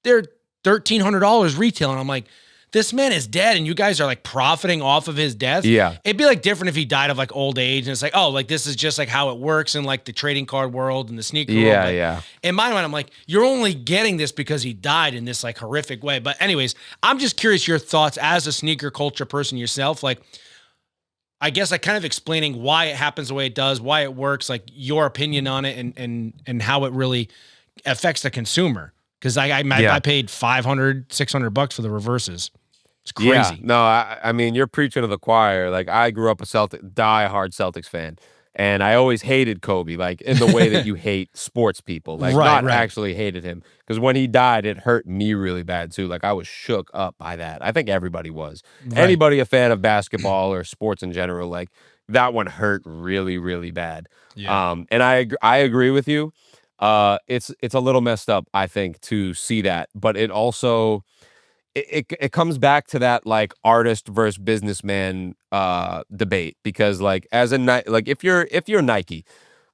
they're $1,300 retail, and I'm like, this man is dead, and you guys are like profiting off of his death. Yeah. It'd be like different if he died of like old age, and it's like, oh, like this is just like how it works in like the trading card world and the sneaker world. But Yeah. in my mind, I'm like, you're only getting this because he died in this like horrific way. But anyways, I'm just curious your thoughts as a sneaker culture person yourself. Like, I guess like kind of explaining why it happens the way it does, why it works, like your opinion on it, and how it really affects the consumer. Because I paid $500, $600 for the reverses. It's crazy. Yeah, no, I mean, you're preaching to the choir. Like, I grew up a die-hard Celtics fan, and I always hated Kobe, like in the way that you hate sports people. Like, Right. actually hated him. Because when he died, it hurt me really bad too. Like, I was shook up by that. I think everybody was. Right. Anybody a fan of basketball or sports in general, like that one hurt really, really bad. Yeah. And I agree with you. It's a little messed up, I think, to see that, but it also it comes back to that like artist versus businessman debate, because like if you're Nike,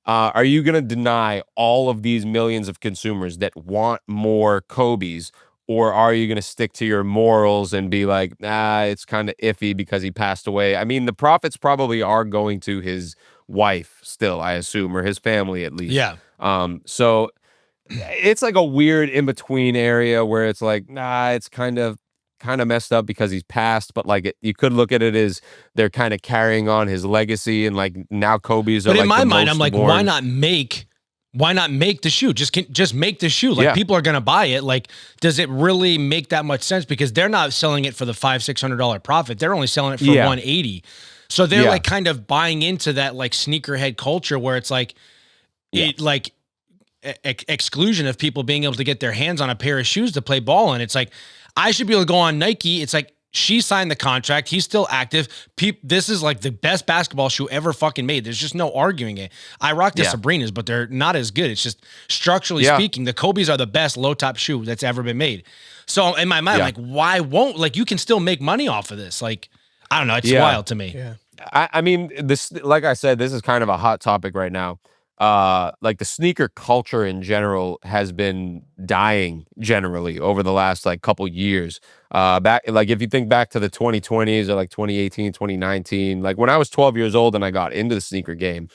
are you gonna deny all of these millions of consumers that want more Kobe's, or are you gonna stick to your morals and be like, nah, it's kind of iffy because he passed away? I mean, the profits probably are going to his wife still, I assume, or his family at least. Yeah. So it's like a weird in between area where it's like, nah, it's kind of messed up because he's passed, but like you could look at it as they're kind of carrying on his legacy, and like now Kobe's. But are in like my the mind, most I'm like, worn. why not make the shoe? Just make the shoe. Like people are gonna buy it. Like, does it really make that much sense? Because they're not selling it for the $500-$600 profit. They're only selling it for $180. So they're like kind of buying into that like sneakerhead culture where it's like it like exclusion of people being able to get their hands on a pair of shoes to play ball in. It's like I should be able to go on Nike. It's like she signed the contract. He's still active. This is like the best basketball shoe ever fucking made. There's just no arguing it. I rock the Sabrinas, but they're not as good. It's just structurally speaking, the Kobe's are the best low top shoe that's ever been made. So in my mind, I'm like, why won't, like, you can still make money off of this? Like, I don't know. It's wild to me. Yeah. I mean, this, like I said, this is kind of a hot topic right now. Like the sneaker culture in general has been dying generally over the last like couple years. Back, like if you think back to the 2020s or like 2018, 2019, like when I was 12 years old and I got into the sneaker game,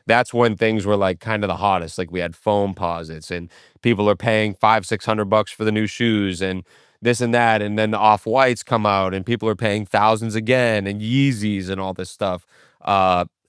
that's when things were like kind of the hottest. Like we had foam posits and people are paying $500-$600 for the new shoes and this and that. And then the off-whites come out and people are paying thousands again, and Yeezys and all this stuff.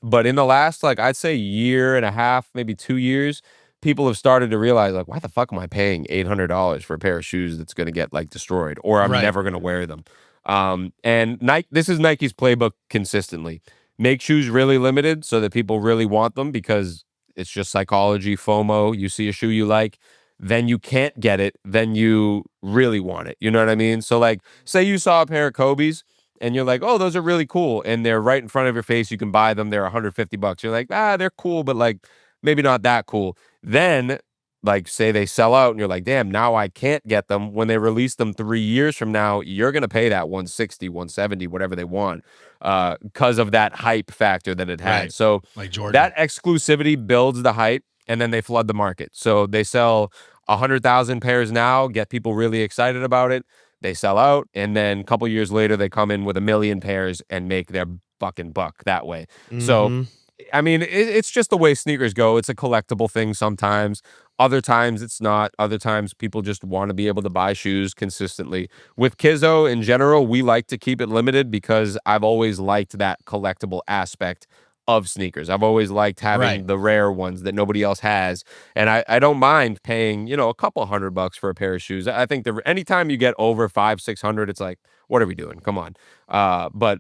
But in the last, like, I'd say year and a half, maybe 2 years, people have started to realize, like, why the fuck am I paying $800 for a pair of shoes that's going to get, like, destroyed, or I'm never going to wear them? And Nike, this is Nike's playbook consistently. Make shoes really limited so that people really want them, because it's just psychology, FOMO. You see a shoe you like, then you can't get it, then you really want it. You know what I mean? So, like, say you saw a pair of Kobe's, and you're like, oh, those are really cool. And they're right in front of your face. You can buy them. They're $150. You're like, they're cool, but like maybe not that cool. Then, like, say they sell out and you're like, damn, now I can't get them. When they release them 3 years from now, you're going to pay that 160, 170, whatever they want, because of that hype factor that it had. Right. So Like Jordan. that exclusivity builds the hype, and then they flood the market. So they sell 100,000 pairs now, get people really excited about it. They sell out, and then a couple years later, they come in with 1 million pairs and make their fucking buck that way. So, I mean, it's just the way sneakers go. It's a collectible thing sometimes. Other times, it's not. Other times, people just want to be able to buy shoes consistently. With Kizo, in general, we like to keep it limited because I've always liked that collectible aspect of sneakers. I've always liked having the rare ones that nobody else has, and I don't mind paying, you know, a couple $100 for a pair of shoes. I think anytime you get over $500-$600, it's like, what are we doing? Come on. But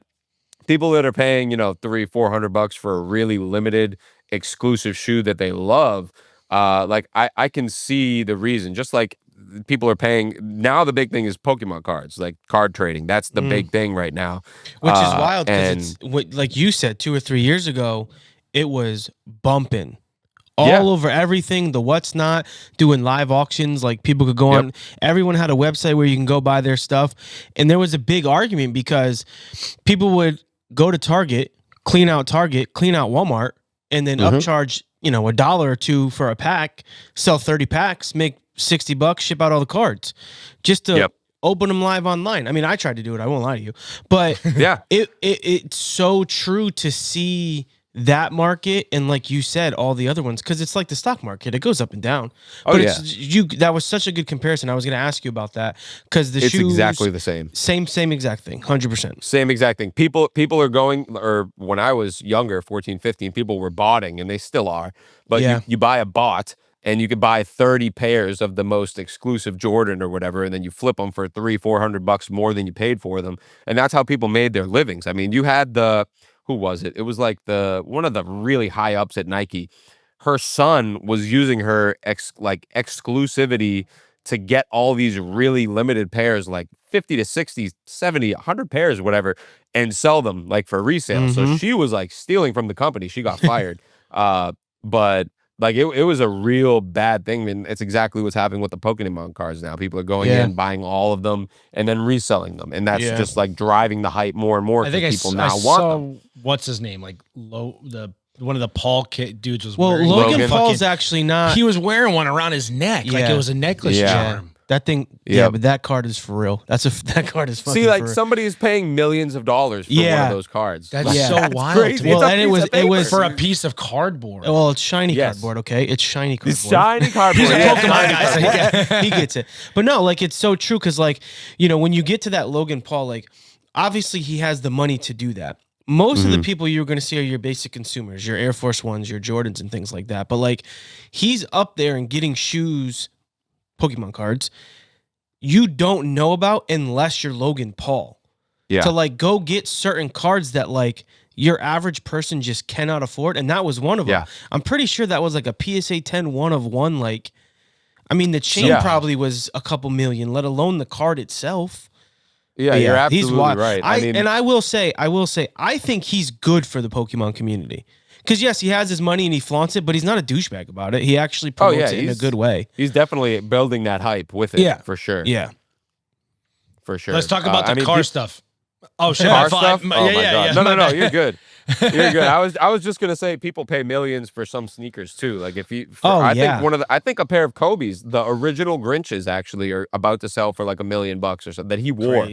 people that are paying, you know, $300-$400 for a really limited exclusive shoe that they love, like I can see the reason. Just like people are paying now, the big thing is Pokemon cards, like card trading. That's the big thing right now, Which is wild because it's what, like you said, 2 or 3 years ago, it was bumping all over everything, the what's not, doing live auctions. Like people could go on, everyone had a website where you can go buy their stuff. And there was a big argument because people would go to Target, clean out Walmart, and then upcharge, you know, $1 or $2 for a pack, sell 30 packs, make $60, ship out all the cards just to open them live online. I mean, I tried to do it. I won't lie to you, but it's so true to see that market and, like you said, all the other ones, because it's like the stock market, it goes up and down. But that was such a good comparison. I was going to ask you about that because it's shoes, exactly the same exact thing, 100%. Same exact thing. People are going, or when I was younger, 14, 15, people were botting, and they still are. But you buy a bot, and you could buy 30 pairs of the most exclusive Jordan or whatever, and then you flip them for $300-400 more than you paid for them, and that's how people made their livings. I mean, you had who was it? It was like one of the really high ups at Nike. Her son was using her exclusivity to get all these really limited pairs, like 50 to 60, 70, 100 pairs, whatever, and sell them like for resale. So she was like stealing from the company. She got fired. But like it was a real bad thing, and it's exactly what's happening with the Pokemon cards now. People are going in, buying all of them, and then reselling them, and that's just like driving the hype more and more. I think people I now saw, want them. what's his name? Like one of the Paul dudes was Well, wearing Logan Paul's actually not. He was wearing one around his neck, like it was a necklace charm. That thing, but that card is for real. That card is fucking. See, like somebody is paying millions of dollars for one of those cards. That's so wild. Crazy. Well, and it was for a piece of cardboard. Well, it's shiny cardboard. Okay, it's shiny cardboard. It's shiny cardboard. He's a Pokemon guy, so he gets it. But no, like it's so true because, like, you know, when you get to that Logan Paul, like, obviously he has the money to do that. Most of the people you're going to see are your basic consumers, your Air Force Ones, your Jordans, and things like that. But like, he's up there and getting shoes, Pokemon cards you don't know about unless you're Logan Paul. Yeah. To like go get certain cards that like your average person just cannot afford, and that was one of them. Yeah. I'm pretty sure that was like a PSA 10 1 of 1. Like, I mean, the chain probably was a couple million, let alone the card itself. Yeah, you're absolutely right. I will say, I think he's good for the Pokemon community. Because, yes, he has his money and he flaunts it, but he's not a douchebag about it. He actually promotes it in a good way. He's definitely building that hype with it, for sure. Yeah. For sure. Let's talk about the car stuff. Oh, shit. Car stuff? Oh, my God. No, you're good. You're good. I was just gonna say people pay millions for some sneakers too. Like if you, I think a pair of Kobe's, the original Grinches actually are about to sell for like $1 million or something that he wore,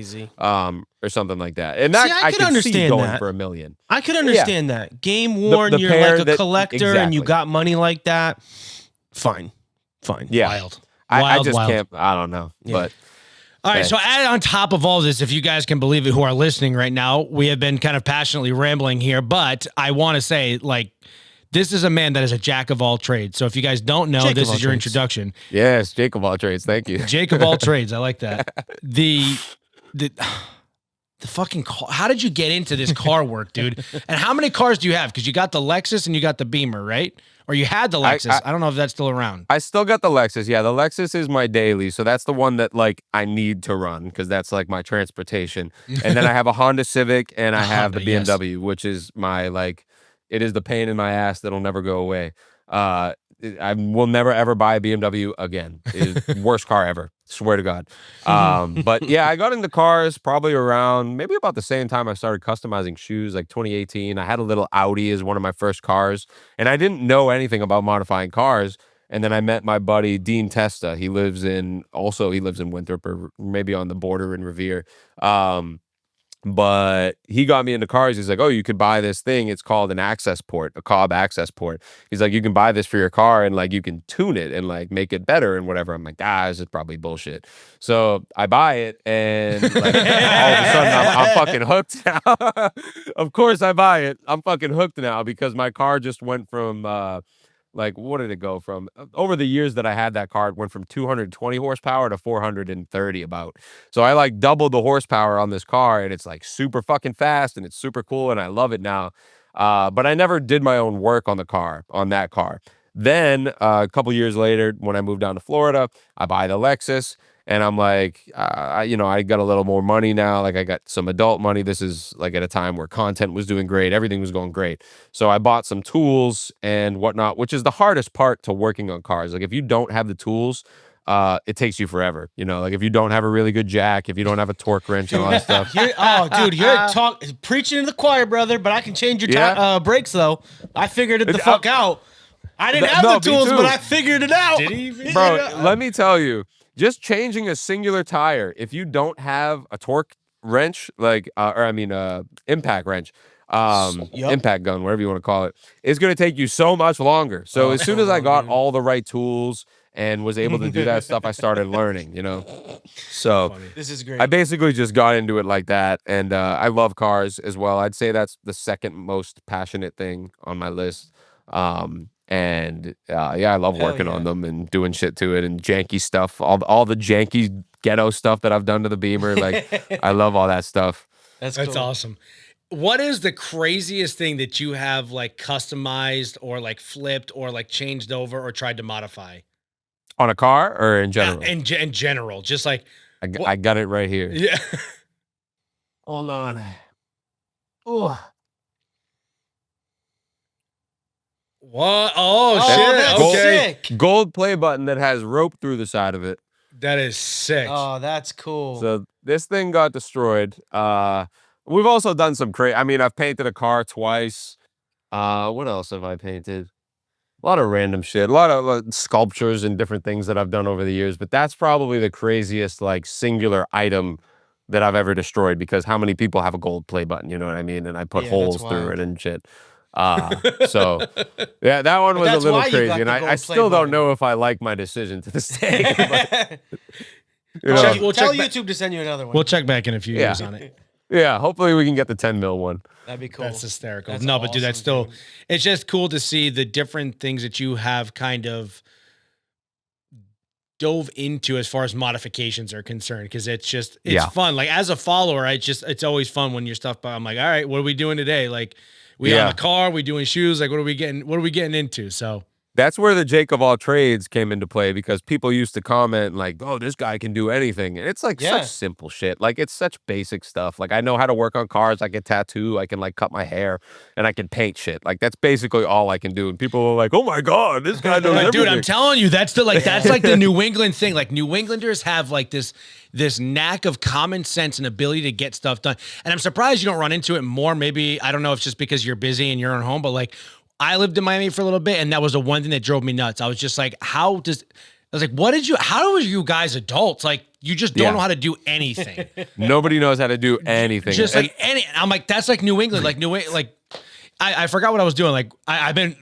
or something like that. And that I could understand see going that. for $1 million. I could understand that. Game worn, you're like a collector and you got money like that. Fine. Yeah. Wild. I just can't. I don't know, but. All right, so add on top of all this, if you guys can believe it, who are listening right now, we have been kind of passionately rambling here, but I want to say, like, this is a man that is a jack of all trades. So if you guys don't know, this is your introduction. Yes, Jake of all trades. Thank you. Jake of all trades. I like that. The fucking car. How did you get into this car work, dude? And how many cars do you have? Because you got the Lexus and you got the Beamer, right? Or you had the Lexus. I don't know if that's still around. I still got the Lexus. Yeah, the Lexus is my daily. So that's the one that like I need to run because that's like my transportation. And then I have a Honda Civic and I have the BMW, which is my like, it is the pain in my ass that'll never go away. I will never ever buy a BMW again. It is worst car ever. Swear to God. But yeah, I got into cars probably around maybe about the same time I started customizing shoes, like 2018. I had a little Audi as one of my first cars, and I didn't know anything about modifying cars. And then I met my buddy Dean Testa. He lives in Winthrop, or maybe on the border in Revere. But he got me into cars. He's like, oh, you could buy this thing. It's called an access port, a Cobb access port. He's like, you can buy this for your car and like you can tune it and like make it better and whatever. I'm like, this is probably bullshit. So I buy it and like, all of a sudden I'm fucking hooked now. Of course I buy it. I'm fucking hooked now because my car just went from like, what did it go from? Over the years that I had that car, it went from 220 horsepower to 430 about. So I like doubled the horsepower on this car, and it's like super fucking fast, and it's super cool, and I love it now. But I never did my own work on that car. Then a couple years later, when I moved down to Florida, I buy the Lexus, And I'm like, I got a little more money now. Like I got some adult money. This is like at a time where content was doing great. Everything was going great. So I bought some tools and whatnot, which is the hardest part to working on cars. Like if you don't have the tools, it takes you forever. Like if you don't have a really good jack, if you don't have a torque wrench and all that stuff. Dude, you're preaching to the choir, brother. But I can change your brakes though. I figured it the fuck out. I didn't have the tools, but I figured it out. Did he? Bro, let me tell you, just changing a singular tire, if you don't have a torque wrench, impact wrench, impact gun, whatever you want to call it, it's going to take you so much longer. So as soon as I got all the right tools and was able to do that stuff, I started learning, So This is great. I basically just got into it like that. And I love cars as well. I'd say that's the second most passionate thing on my list. I love working on them and doing shit to it and janky stuff, all the janky ghetto stuff that I've done to the Beamer. Like I love all that stuff. That's cool. Awesome. What is the craziest thing that you have like customized or like flipped or like changed over or tried to modify On a car or in general? In general, just like I got it right here. Yeah. Hold on. Oh. What? Oh shit! That's Okay, sick. Gold play button that has rope through the side of it. that is sick. Oh, that's cool. So this thing got destroyed. We've also done some crazy. I mean, I've painted a car twice. What else have I painted? A lot of random shit. A lot of sculptures and different things that I've done over the years. But that's probably the craziest like singular item that I've ever destroyed, because how many people have a gold play button? You know what I mean? And I put holes through it and shit. So yeah, that one was a little crazy, and I still don't know if I like my decision to this day. We'll Tell check YouTube to send you another one. We'll check back in a few years on it. Yeah, hopefully we can get the 10 mil one. That'd be cool. That's hysterical. That's No, but dude, that's awesome, still, dude. it's just cool to see the different things that you have kind of dove into as far as modifications are concerned. Cause it's fun. Like as a follower, it's always fun when your stuff, I'm like, all right, what are we doing today? Like we on the car, we doing shoes. Like what are we getting into? So That's where the Jake of all trades came into play, because people used to comment like, oh, this guy can do anything. And it's like such simple shit. Like it's such basic stuff. Like I know how to work on cars. I can tattoo. I can like cut my hair and I can paint shit. Like that's basically all I can do. And people are like, oh my God, this guy knows everything. Dude, I'm telling you, that's like the New England thing. Like New Englanders have like this knack of common sense and ability to get stuff done. And I'm surprised you don't run into it more. Maybe, I don't know if it's just because you're busy and you're at home, but like I lived in Miami for a little bit, and that was the one thing that drove me nuts. I was just like, how are you guys adults? Like, you just don't know how to do anything. Nobody knows how to do anything. Just like I'm like, that's like New England. Like I forgot what I was doing. Like I've been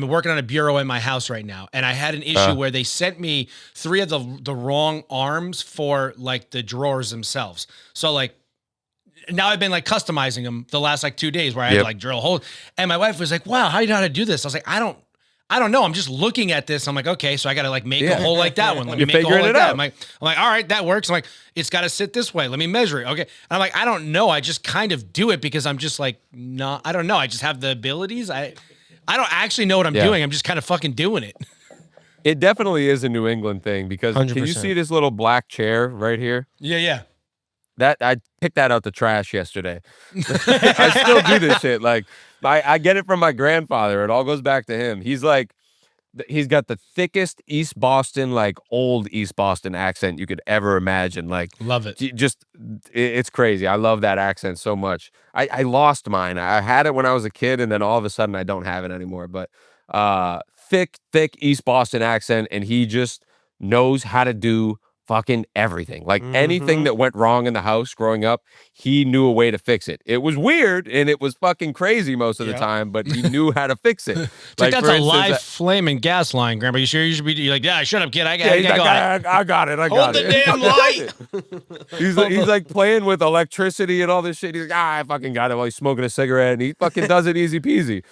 working on a bureau in my house right now. And I had an issue where they sent me 3 of the wrong arms for like the drawers themselves. So like, now I've been like customizing them the last like 2 days where I had to like drill holes. And my wife was like, wow, how do you know how to do this? I was like, I don't know. I'm just looking at this. I'm like, okay, so I got to like make a hole like that one. Let me make a hole like that. I'm like, all right, that works. I'm like, it's got to sit this way. Let me measure it. Okay. And I'm like, I don't know. I just kind of do it because I'm just like, I don't know. I just have the abilities. I don't actually know what I'm doing. I'm just kind of fucking doing it. It definitely is a New England thing, because 100%. Can you see this little black chair right here? Yeah. That I picked that out the trash yesterday. I still do this shit. Like I get it from my grandfather. It all goes back to him. He's got the thickest East Boston, like old East Boston accent you could ever imagine. Like Love it. It's crazy. I love that accent so much. I lost mine. I had it when I was a kid, and then all of a sudden I don't have it anymore. But thick East Boston accent, and he just knows how to do fucking everything. Like anything that went wrong in the house growing up, he knew a way to fix it. It was weird and it was fucking crazy most of the time, but he knew how to fix it. Like that's a live flame and gas line, Grandpa. You sure you should be? You're like, yeah, shut up, kid. I got it. I got it. Hold the damn light. He's like playing with electricity and all this shit. He's like, I fucking got it while he's smoking a cigarette, and he fucking does it easy peasy.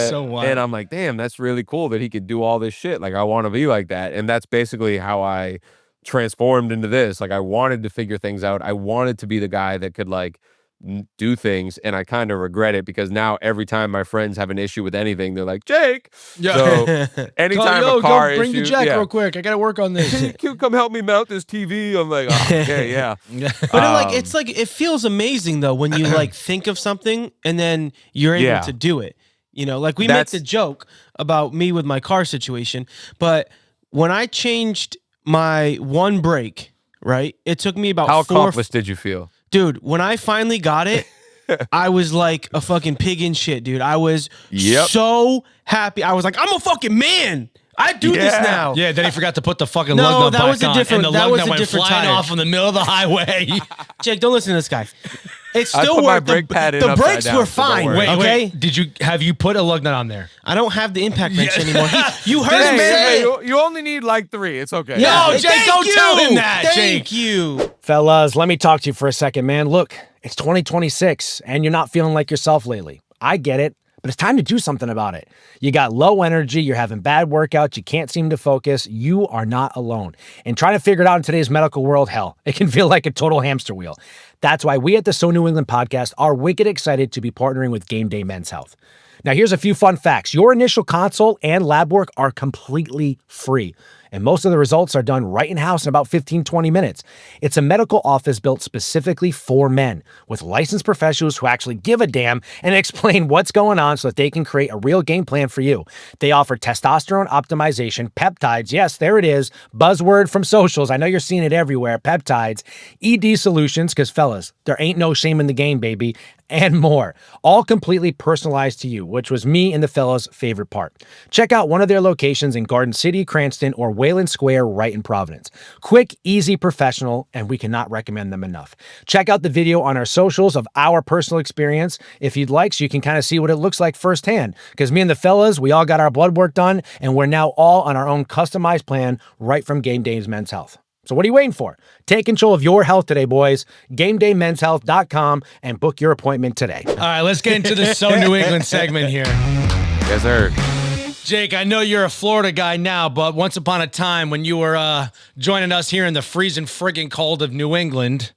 So wild. And I'm like, damn, that's really cool that he could do all this shit. Like I want to be like that. And that's basically how I transformed into this. Like I wanted to figure things out. I wanted to be the guy that could like do things, and I kind of regret it because now every time my friends have an issue with anything, they're like, Jake. So anytime Yo, a car go bring issue, the jack yeah. real quick. I gotta work on this. Can you come help me mount this TV? I'm like, oh, okay, yeah. But it's like it feels amazing though when you like think of something and then you're able Yeah. to do it. You know, like we make the joke about me with my car situation, but when I changed my one brake, right? It took me about How 4 accomplished did you feel? Dude, when I finally got it, I was like a fucking pig in shit, dude. I was so happy. I was like, I'm a fucking man. I do this now. Yeah, then he forgot to put the fucking No, lug nut that back was a on, different- and the that lug was nut a went different flying tire. off in the middle of the highway. Jake, don't listen to this guy. It I still put my worked. brake pad in The upside brakes down, were so don't fine. worry. Okay. Have you put a lug nut on there? I don't have the impact wrench anymore. You heard him Hey, say it. you only need like 3. It's okay. No, Hey, Jake, thank don't tell him you. that, Thank Jake. you. Fellas, let me talk to you for a second, man. Look, it's 2026 and you're not feeling like yourself lately. I get it, but it's time to do something about it. You got low energy, you're having bad workouts, you can't seem to focus. You are not alone. And trying to figure it out in today's medical world, hell, it can feel like a total hamster wheel. That's why we at the So New England podcast are wicked excited to be partnering with Game Day Men's Health. Now, here's a few fun facts. Your initial consult and lab work are completely free. And most of the results are done right in-house in about 15-20 minutes. It's a medical office built specifically for men with licensed professionals who actually give a damn and explain what's going on so that they can create a real game plan for you. They offer testosterone optimization, peptides, yes, there it is, buzzword from socials, I know you're seeing it everywhere, peptides, ED solutions, because fellas, there ain't no shame in the game, baby, and more. All completely personalized to you, which was me and the fellas' favorite part. Check out one of their locations in Garden City, Cranston, or Wayland Square right in Providence. Quick, easy, professional, and we cannot recommend them enough. Check out the video on our socials of our personal experience if you'd like, so you can kind of see what it looks like firsthand. Because me and the fellas, we all got our blood work done, and we're now all on our own customized plan right from Game Days Men's Health. So what are you waiting for? Take control of your health today, boys. GameDayMen'sHealth.com and book your appointment today. All right, let's get into the So New England segment here. Yes, sir. Jake, I know you're a Florida guy now, but once upon a time when you were joining us here in the freezing friggin' cold of New England,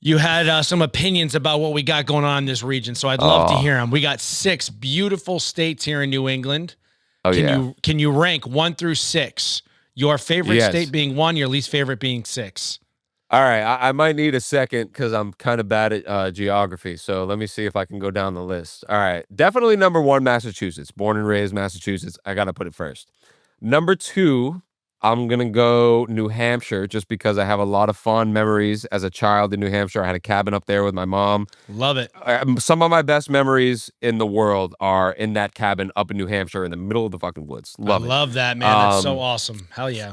you had some opinions about what we got going on in this region. So I'd love to hear them. We got 6 beautiful states here in New England. Can you rank 1 through 6? Your favorite state being 1, your least favorite being 6. All right, I might need a second because I'm kind of bad at geography. So let me see if I can go down the list. All right, definitely number 1, Massachusetts. Born and raised Massachusetts. I got to put it first. Number 2, I'm going to go New Hampshire just because I have a lot of fond memories as a child in New Hampshire. I had a cabin up there with my mom. Love it. Some of my best memories in the world are in that cabin up in New Hampshire in the middle of the fucking woods. Love it. Love that, man. That's so awesome. Hell yeah.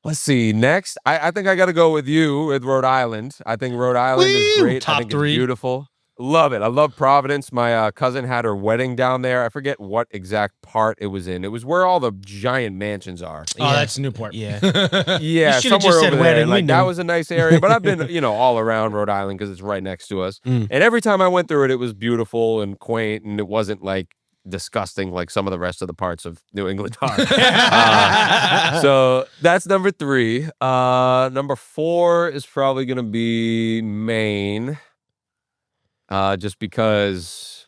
Let's see. Next, I think I got to go with you with Rhode Island. I think Rhode Island is great. Top I think 3. It's beautiful. Love it. I love Providence. My cousin had her wedding down there. I forget what exact part it was in. It was where all the giant mansions are. Oh, that's Newport. Yeah. Yeah, should've somewhere just said over wedding, there. we Like that knew. was a nice area. But I've been, all around Rhode Island because it's right next to us. And every time I went through it, it was beautiful and quaint, and it wasn't like disgusting like some of the rest of the parts of New England are. So that's number 3. Number 4 is probably gonna be Maine. Just because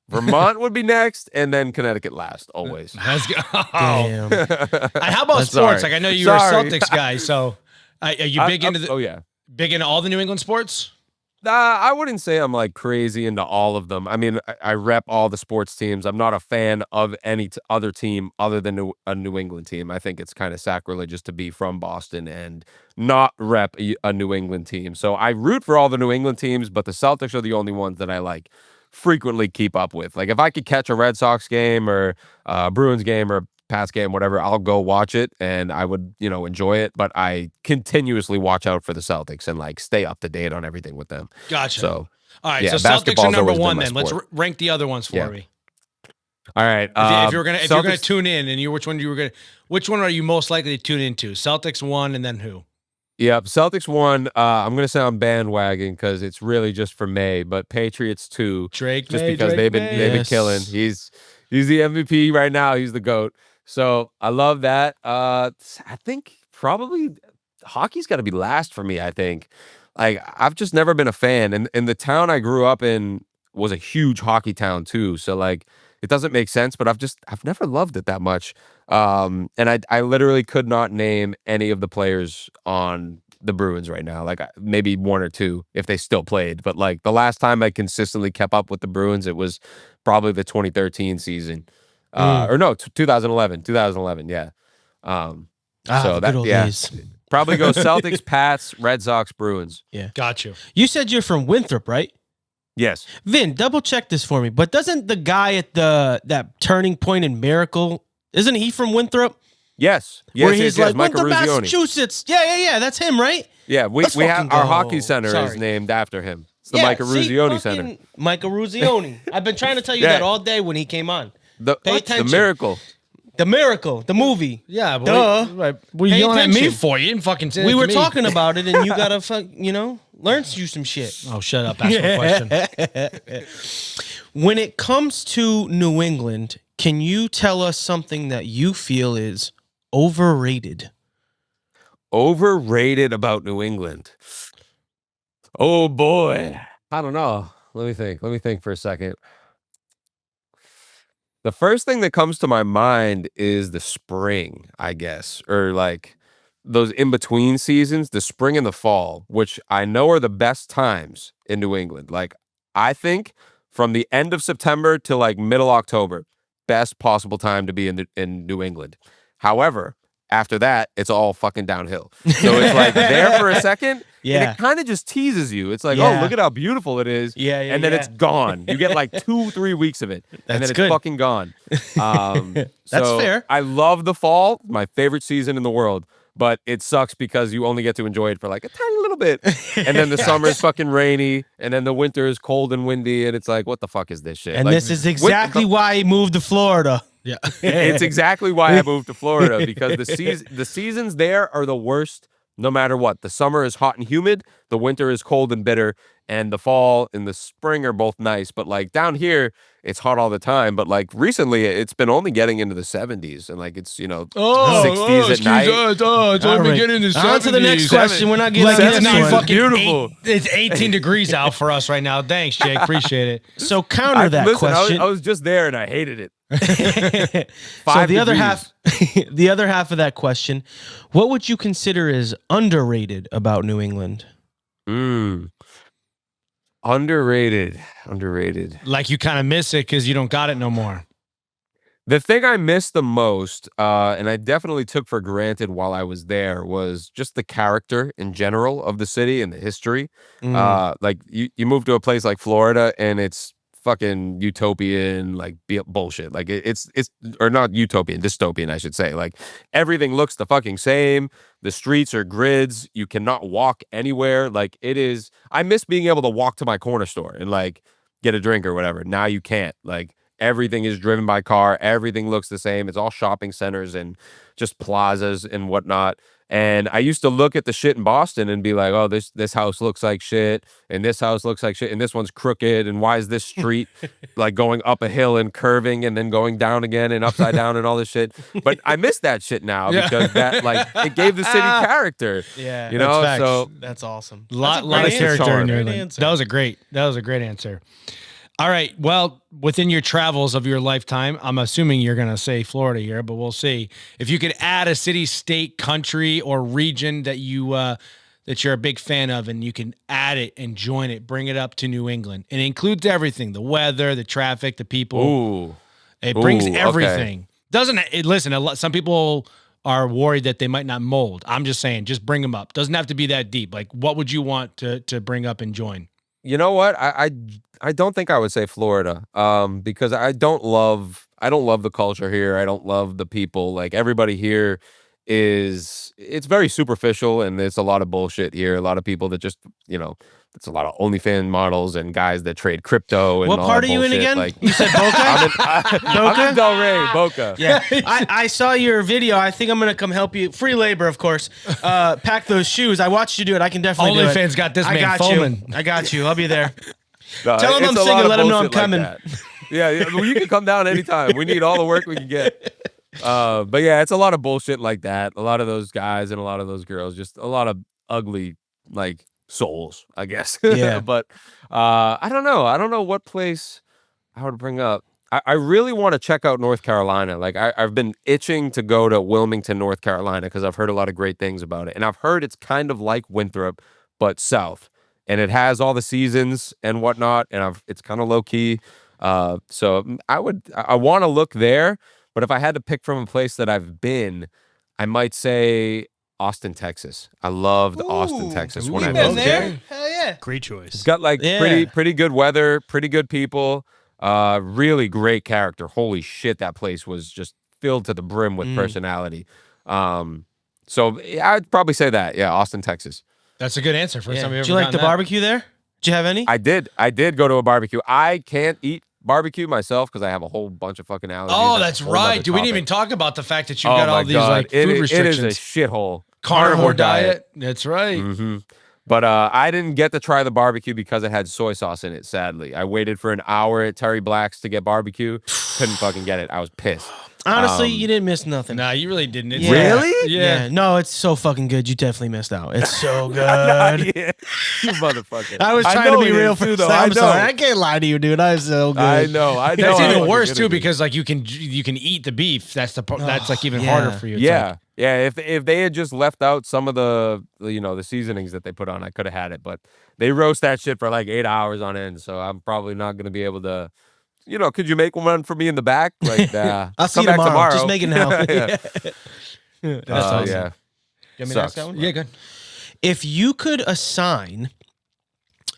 Vermont would be next, and then Connecticut last, always. Let's go. Damn. And how about sports? Sorry. Like I know you're a Sorry. Celtics guy, so are you big into Oh yeah. big into all the New England sports? I wouldn't say I'm like crazy into all of them. I mean, I rep all the sports teams. I'm not a fan of any other team other than a New England team. I think it's kind of sacrilegious to be from Boston and not rep a New England team. So I root for all the New England teams, but the Celtics are the only ones that I like frequently keep up with. Like if I could catch a Red Sox game or a Bruins game or Pats game, whatever, I'll go watch it and I would, enjoy it. But I continuously watch out for the Celtics and like stay up to date on everything with them. Gotcha. So, all right, yeah, so Celtics are basketball's number always been 1 my then. Let's sport. rank the other ones for me. All right. If you're gonna Celtics- tune in and which one are you most likely to tune into? Celtics 1 and then who? Yep, Celtics 1. I'm gonna say I'm bandwagon because it's really just for May, but Patriots 2. Drake just May, because Drake they've May. been killing. He's the MVP right now. He's the GOAT. So I love that. I think probably hockey's got to be last for me. I think like I've just never been a fan. And the town I grew up in was a huge hockey town too. So like it doesn't make sense, but I've never loved it that much. And I literally could not name any of the players on the Bruins right now. Like maybe one or two if they still played. But like the last time I consistently kept up with the Bruins, it was probably the 2013 season. Or no, 2011. Yeah. So the good old days. Probably go Celtics, Pats, Red Sox, Bruins. Yeah. Got you. You said you're from Winthrop, right? Yes. Vin, double check this for me. But doesn't the guy at that turning point in Miracle, isn't he from Winthrop? Yes. Where Yes. he's Yes. like, Michael Winthrop, Ruzioni. Massachusetts. Yeah. That's him, right? Yeah. We Let's have fucking our go. hockey center is Sorry. named after him. It's the Yeah, Michael see, Ruzioni fucking Center. Michael Ruzioni. I've been trying to tell you Yeah. that all day when he came on. The attention. Miracle. The Miracle, the movie. Yeah, but Duh. what are you Pay yelling at me attention. for? You didn't fucking say We that to were me. talking about it, and you gotta, learn you some shit. Oh, shut up. Ask me a question. When it comes to New England, can you tell us something that you feel is overrated? Overrated about New England. Oh boy. I don't know. Let me think for a second. The first thing that comes to my mind is the spring, I guess, or like those in between seasons, the spring and the fall, which I know are the best times in New England. Like, I think from the end of September to like middle October, best possible time to be in New England. However, after that, it's all fucking downhill. So it's like there for a second, Yeah. and it kind of just teases you. It's like, Yeah. oh, look at how beautiful it is. Yeah, and then it's gone. You get like 2-3 weeks of it, and then That's it's good. fucking gone. That's So fair. I love the fall, my favorite season in the world, but it sucks because you only get to enjoy it for like a tiny little bit, and then the summer is fucking rainy, and then the winter is cold and windy, and it's like, what the fuck is this shit? And Like, this is exactly why he moved to Florida. Yeah. it's exactly why I moved to Florida, because the seasons there are the worst no matter what. The summer is hot and humid, the winter is cold and bitter, and the fall and the spring are both nice. But like down here, it's hot all the time. But like recently, it's been only getting into the 70s, and like it's 60s at night. it's All only right. getting in the 70s. On to the next question. We're not getting Like on it's this not one. fucking Beautiful. It's 18 degrees out for us right now. Thanks, Jake. Appreciate it. So counter that Listen, question. I was just there and I hated it. So 5 the other degrees. half, the other half of that question, what would you consider is underrated about New England? Underrated. Like you kind of miss it because you don't got it no more. The thing I missed the most, and I definitely took for granted while I was there, was just the character in general of the city and the history. Like you move to a place like Florida and it's fucking utopian, like bullshit. Like it's or not utopian, dystopian, I should say. Like everything looks the fucking same. The streets are grids. You cannot walk anywhere. Like it is. I miss being able to walk to my corner store and like get a drink or whatever. Now you can't. Like everything is driven by car. Everything looks the same. It's all shopping centers and just plazas and whatnot. And I used to look at the shit in Boston and be like, oh, this house looks like shit, and this house looks like shit, and this one's crooked, and why is this street like going up a hill and curving and then going down again and upside down and all this shit? But I miss that shit now because that like it gave the city character. Yeah, You know, facts. so that's awesome. Lot of great character answer. in New Great England. answer. That was a great answer. All right. Well, within your travels of your lifetime, I'm assuming you're going to say Florida here, but we'll see. If you could add a city, state, country, or region that you're a big fan of, and you can add it and join it, bring it up to New England. It includes everything: the weather, the traffic, the people. ooh, It brings Ooh, okay. everything. Doesn't it? Listen, some people are worried that they might not mold. I'm just saying, just bring them up. Doesn't have to be that deep. Like, what would you want to bring up and join? you know what? I don't think I would say Florida, because I don't love the culture here. I don't love the people. Like everybody here it's very superficial, and there's a lot of bullshit here. A lot of people that just it's a lot of OnlyFans models and guys that trade crypto. And What all part that are you in bullshit. again? Like, You said Boca? I'm in Delray, Boca. Yeah, I saw your video. I think I'm gonna come help you. Free labor, of course. Pack those shoes. I watched you do it. I can definitely do it. OnlyFans got this I man got foaming. you. I got you. I'll be there. No, Tell 'em it's I'm a lot singing, of let 'em know I'm bullshit like coming. that. Yeah, well, you can come down anytime. We need all the work we can get. But yeah, it's a lot of bullshit like that. A lot of those guys and a lot of those girls, just a lot of ugly, like souls, I guess. Yeah. But I don't know. I don't know what place I would bring up. I really want to check out North Carolina. Like I've been itching to go to Wilmington, North Carolina, because I've heard a lot of great things about it. And I've heard it's kind of like Winthrop, but south. And it has all the seasons and whatnot. And it's kind of low key. So I want to look there. But if I had to pick from a place that I've been, I might say Austin, Texas. I loved Austin, Texas when I been visited. there. Hell yeah. Great choice. It's got like Yeah. pretty good weather, pretty good people, really great character. Holy shit, that place was just filled to the brim with personality. So yeah, I'd probably say that. Yeah, Austin, Texas. That's a good answer. First time we ever Did you like gotten the that. barbecue there? Did you have any? I did go to a barbecue. I can't eat barbecue myself because I have a whole bunch of fucking allergies. Oh, that's a whole nother right. Dude, we didn't topic. even talk about the fact that you've Oh got my all these God. like food It restrictions. is a shithole. Carnivore diet. That's right. Mm-hmm. But I didn't get to try the barbecue because it had soy sauce in it, sadly. I waited for an hour at Terry Black's to get barbecue. Couldn't fucking get it. I was pissed. Honestly, you didn't miss nothing. Nah, you really didn't. It's- Yeah. Really? Yeah. No, it's so fucking good. You definitely missed out. It's so good. Yeah. You motherfucker. I was I trying know to be it real is for too, you, though. though. I I'm know. sorry. I can't lie to you, dude. I was so good. I know. It's I even fucking worse get too it, dude. because like you can eat the beef. That's like even yeah. harder for you. It's Yeah. like- Yeah, if they had just left out some of the seasonings that they put on, I could have had it. But they roast that shit for like 8 hours on end, so I'm probably not gonna be able to. Could you make one for me in the back? Like, I'll see come you back tomorrow. Just make it now. yeah. That's Yeah. You want me to ask Sucks. that one? yeah, good. If you could assign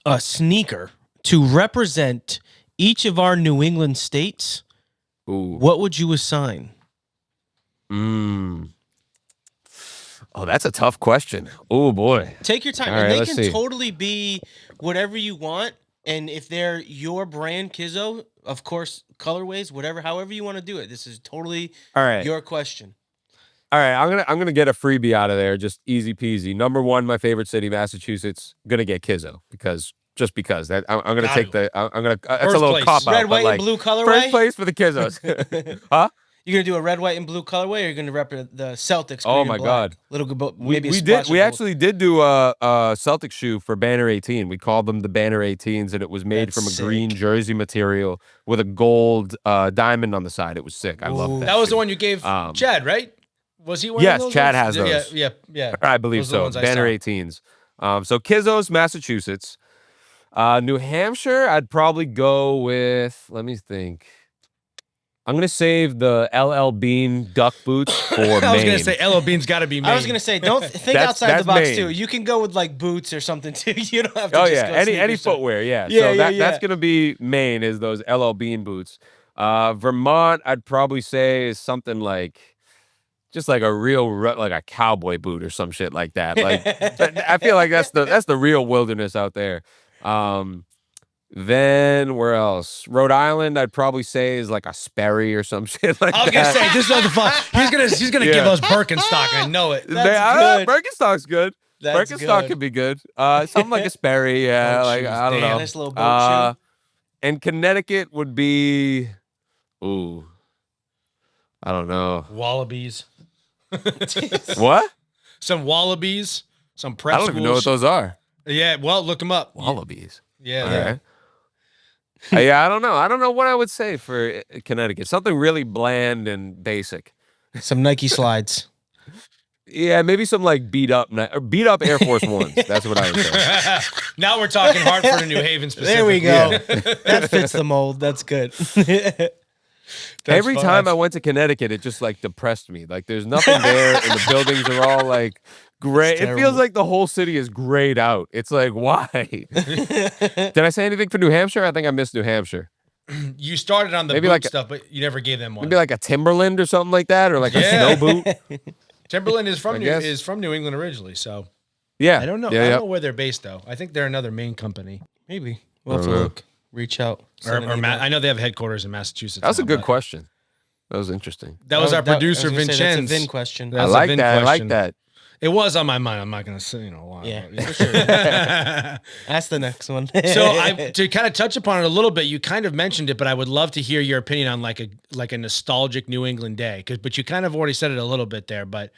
a sneaker to represent each of our New England states, Ooh. what would you assign? Oh, that's a tough question. Oh boy. Take your time. All and right, they let's can see. totally be whatever you want. And if they're your brand, Kizo, of course, colorways, whatever, however you want to do it. This is totally All right. your question. All right, I'm gonna get a freebie out of there, just easy peasy. Number one, my favorite city, Massachusetts. Gonna get Kizo because that I'm gonna Got take to. I'm gonna. That's First a little place. cop out. Red, but white, like, and blue colorway? First place for the Kizzos. Huh? You're going to do a red, white, and blue colorway, or you're going to rep the Celtics? Oh green my and black? God. Little bit, We maybe a did. splash of We both. actually did do a Celtic shoe for Banner 18. We called them the Banner 18s, and it was made That's from a sick. green jersey material with a gold diamond on the side. It was sick. I love that. That was the shoe. one you gave Chad, right? Was he one yes, of those? Chad ones? has those. Yeah. I believe Those are the so. ones I Banner saw. 18s. So Kizzo's, Massachusetts. New Hampshire, I'd probably go with, let me think. I'm going to save the LL Bean duck boots for Maine. I was gonna say LL Bean's got to be Maine. I was going to say, don't think outside that's the box, Maine. too. You can go with like boots or something, too. You don't have to Oh, just yeah. go Any sneakers, so- footwear, yeah. Yeah, so yeah, that's yeah. going to be Maine is those LL Bean boots. Vermont, I'd probably say is something like, just like a real, like a cowboy boot or some shit like that. Like, I feel like that's the real wilderness out there. Then where else? Rhode Island, I'd probably say is like a Sperry or some shit like I was that. gonna say this is the fun. He's gonna Yeah. give us Birkenstock. I know it. That's good. Birkenstock's good. That's Birkenstock good. could be good. Something like a Sperry, yeah. Boat Like shoes, I don't damn, know. nice little boat And Connecticut would be, ooh, I don't know. Wallabies. What? Some wallabies. Some prep I don't even know what schools. those are. Yeah, well, look them up. Wallabies. Yeah, All yeah. right. Yeah, I don't know. I don't know what I would say for Connecticut. Something really bland and basic. Some Nike slides. Yeah, maybe some like beat up Air Force Ones. That's what I would say. Now we're talking Hartford and New Haven specifically. There we go. That fits the mold. That's good. Every fun. time I That's- went to Connecticut, it just like depressed me. Like there's nothing there, and the buildings are all like gray. It's It feels terrible. like the whole city is grayed out. It's like why? Did I say anything for New Hampshire? I think I missed New Hampshire. You started on the Maybe boot like a- stuff, but you never gave them one. Maybe like a Timberland or something like that, or like a Yeah. snow boot. Timberland is I guess. from New England originally, so Yeah, I don't know. Yeah, I yeah. don't know where they're based though. I think they're another main company. Maybe. We'll have to look. Reach out. Send an email. I know they have headquarters in Massachusetts. That was a now, good but question. That was interesting. That was our I was producer gonna say, that's a Vincenz. Vin question. That I was a like Vin that. I like question. that. It was on my mind. I'm not going to say a lot. Yeah, but- for sure. Ask the next one. So to kind of touch upon it a little bit, you kind of mentioned it, but I would love to hear your opinion on like a nostalgic New England day. But you kind of already said it a little bit there. But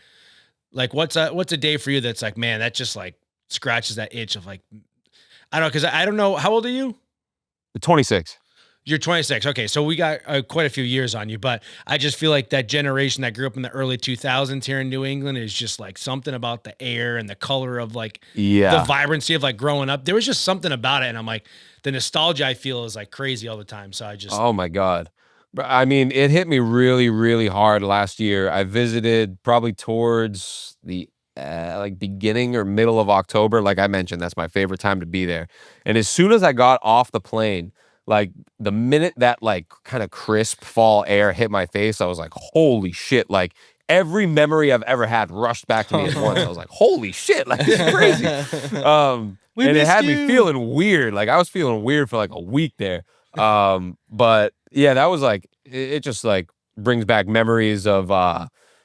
like, what's a day for you that's like, man, that just like scratches that itch of like, I don't know, because I don't know. How old are you? 26. You're 26. Okay, so we got quite a few years on you, but I just feel like that generation that grew up in the early 2000s here in New England is just like something about the air and the color of like the vibrancy of like growing up. There was just something about it, and I'm like, the nostalgia I feel is like crazy all the time. So I just Oh my God. I mean, it hit me really, really hard last year. I visited probably towards the like beginning or middle of October. Like I mentioned, that's my favorite time to be there. And as soon as I got off the plane, like the minute that like kind of crisp fall air hit my face, I was like, holy shit. Like every memory I've ever had rushed back to me at once. I was like, holy shit, like this is crazy. And it had me feeling weird. Like I was feeling weird for like a week there. But yeah, that was like, it just like brings back memories of,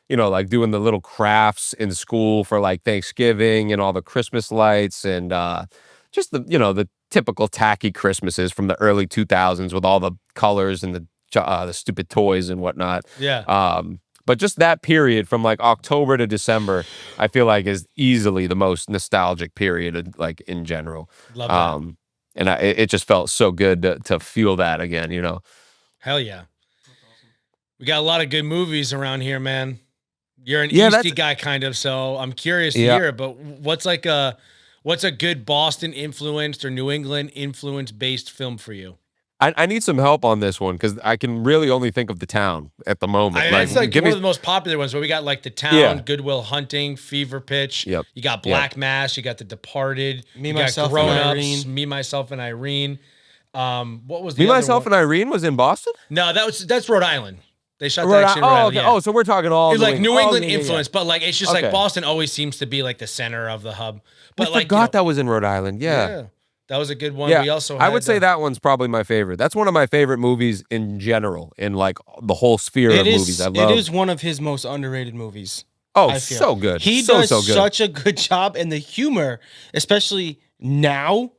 like doing the little crafts in school for like Thanksgiving and all the Christmas lights and, just the typical tacky Christmases from the early 2000s with all the colors and the stupid toys and whatnot. yeah. But just that period from like October to December, I feel like is easily the most nostalgic period, like in general. Love that. And it just felt so good to feel that again, Hell yeah. We got a lot of good movies around here, man. You're an Yeah, Eastie guy kind of, so I'm curious to hear it, but what's a good Boston influenced or New England influence based film for you? I need some help on this one because I can really only think of The Town at the moment. It's like one of the most popular ones, but we got like The Town, Good Will Hunting, Fever Pitch. Yep. You got Black Mass, you got The Departed, Me, you Myself, got Grown and Ups, Irene. Me, Myself, and Irene. What was the Me, other Myself, one? and Irene was in Boston? No, that's Rhode Island. They shot that shit in Rhode Island. Okay. Yeah. Oh, so we're talking all It's like New England yeah, yeah, influence, but like it's just Okay. like Boston always seems to be like the center of the hub. But I like forgot that was in Rhode Island. Yeah. that was a good one. Yeah, We also I would say that one's probably my favorite. That's one of my favorite movies in general, in like the whole sphere of movies. I love. It is one of his most underrated movies. Oh, I feel. so good. He so, does so good. such a good job, and the humor, especially now,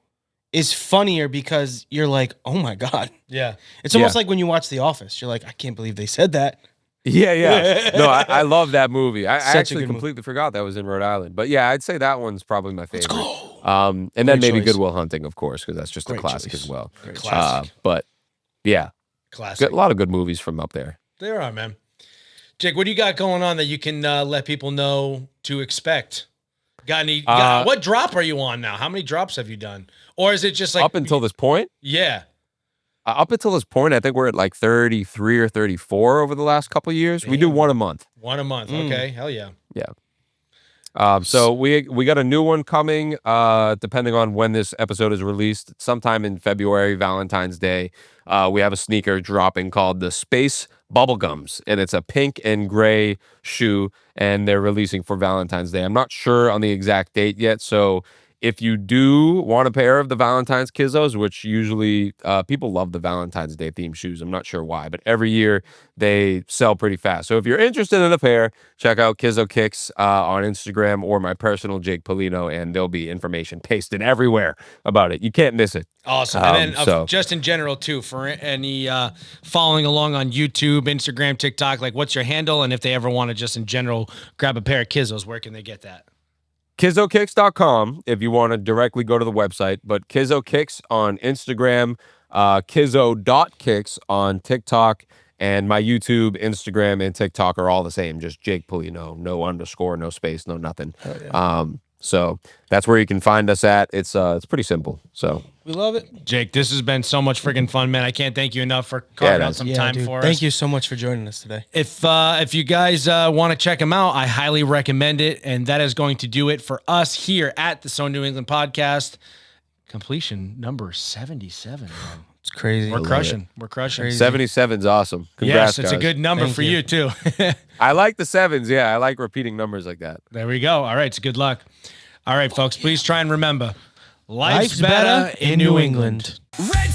is funnier because you're like, oh my God. Yeah. It's almost like when you watch The Office. You're like, I can't believe they said that. Yeah. No, I love that movie. I Such a actually good movie. completely forgot that was in Rhode Island. But yeah, I'd say that one's probably my favorite. go. And then Great maybe choice. Good Will Hunting, of course, because that's just a Great classic choice. as well. Classic. But yeah, Classic. a lot of good movies from up there. There are, man. Jake, what do you got going on that you can let people know to expect? What drop are you on now? How many drops have you done? Or is it just like Up until this point? Yeah. Up until this point, I think we're at like 33 or 34 over the last couple of years. We do one a month. One a month. Okay. Hell yeah. Yeah. So we got a new one coming, depending on when this episode is released, sometime in February, Valentine's Day. We have a sneaker dropping called the Space Bubblegums, and it's a pink and gray shoe, and they're releasing for Valentine's Day. I'm not sure on the exact date yet, so if you do want a pair of the Valentine's Kizos, which usually people love the Valentine's Day themed shoes. I'm not sure why, but every year they sell pretty fast. So if you're interested in a pair, check out Kizo Kicks on Instagram or my personal Jake Polino, and there'll be information pasted everywhere about it. You can't miss it. Awesome. And then just in general, too, for any following along on YouTube, Instagram, TikTok, like what's your handle? And if they ever want to just in general grab a pair of Kizos, where can they get that? KizoKicks.com if you want to directly go to the website, but Kizo Kicks on Instagram, Kizo.Kicks on TikTok, and my YouTube, Instagram, and TikTok are all the same. Just Jake Polino, no underscore, no space, no nothing. So that's where you can find us at. It's pretty simple. So We love it. Jake, this has been so much freaking fun, man. I can't thank you enough for carving out some time dude. for us. Thank you so much for joining us today. If you guys want to check them out, I highly recommend it. And that is going to do it for us here at the So New England podcast. Completion number 77, man. It's crazy. We're crushing. We're crushing. 77's awesome. Congrats, Yes, it's guys. a good number Thank for you. you too. I like the sevens. Yeah, I like repeating numbers like that. There we go. All right, so good luck. All right, folks, please try and remember, life's better in New England. Red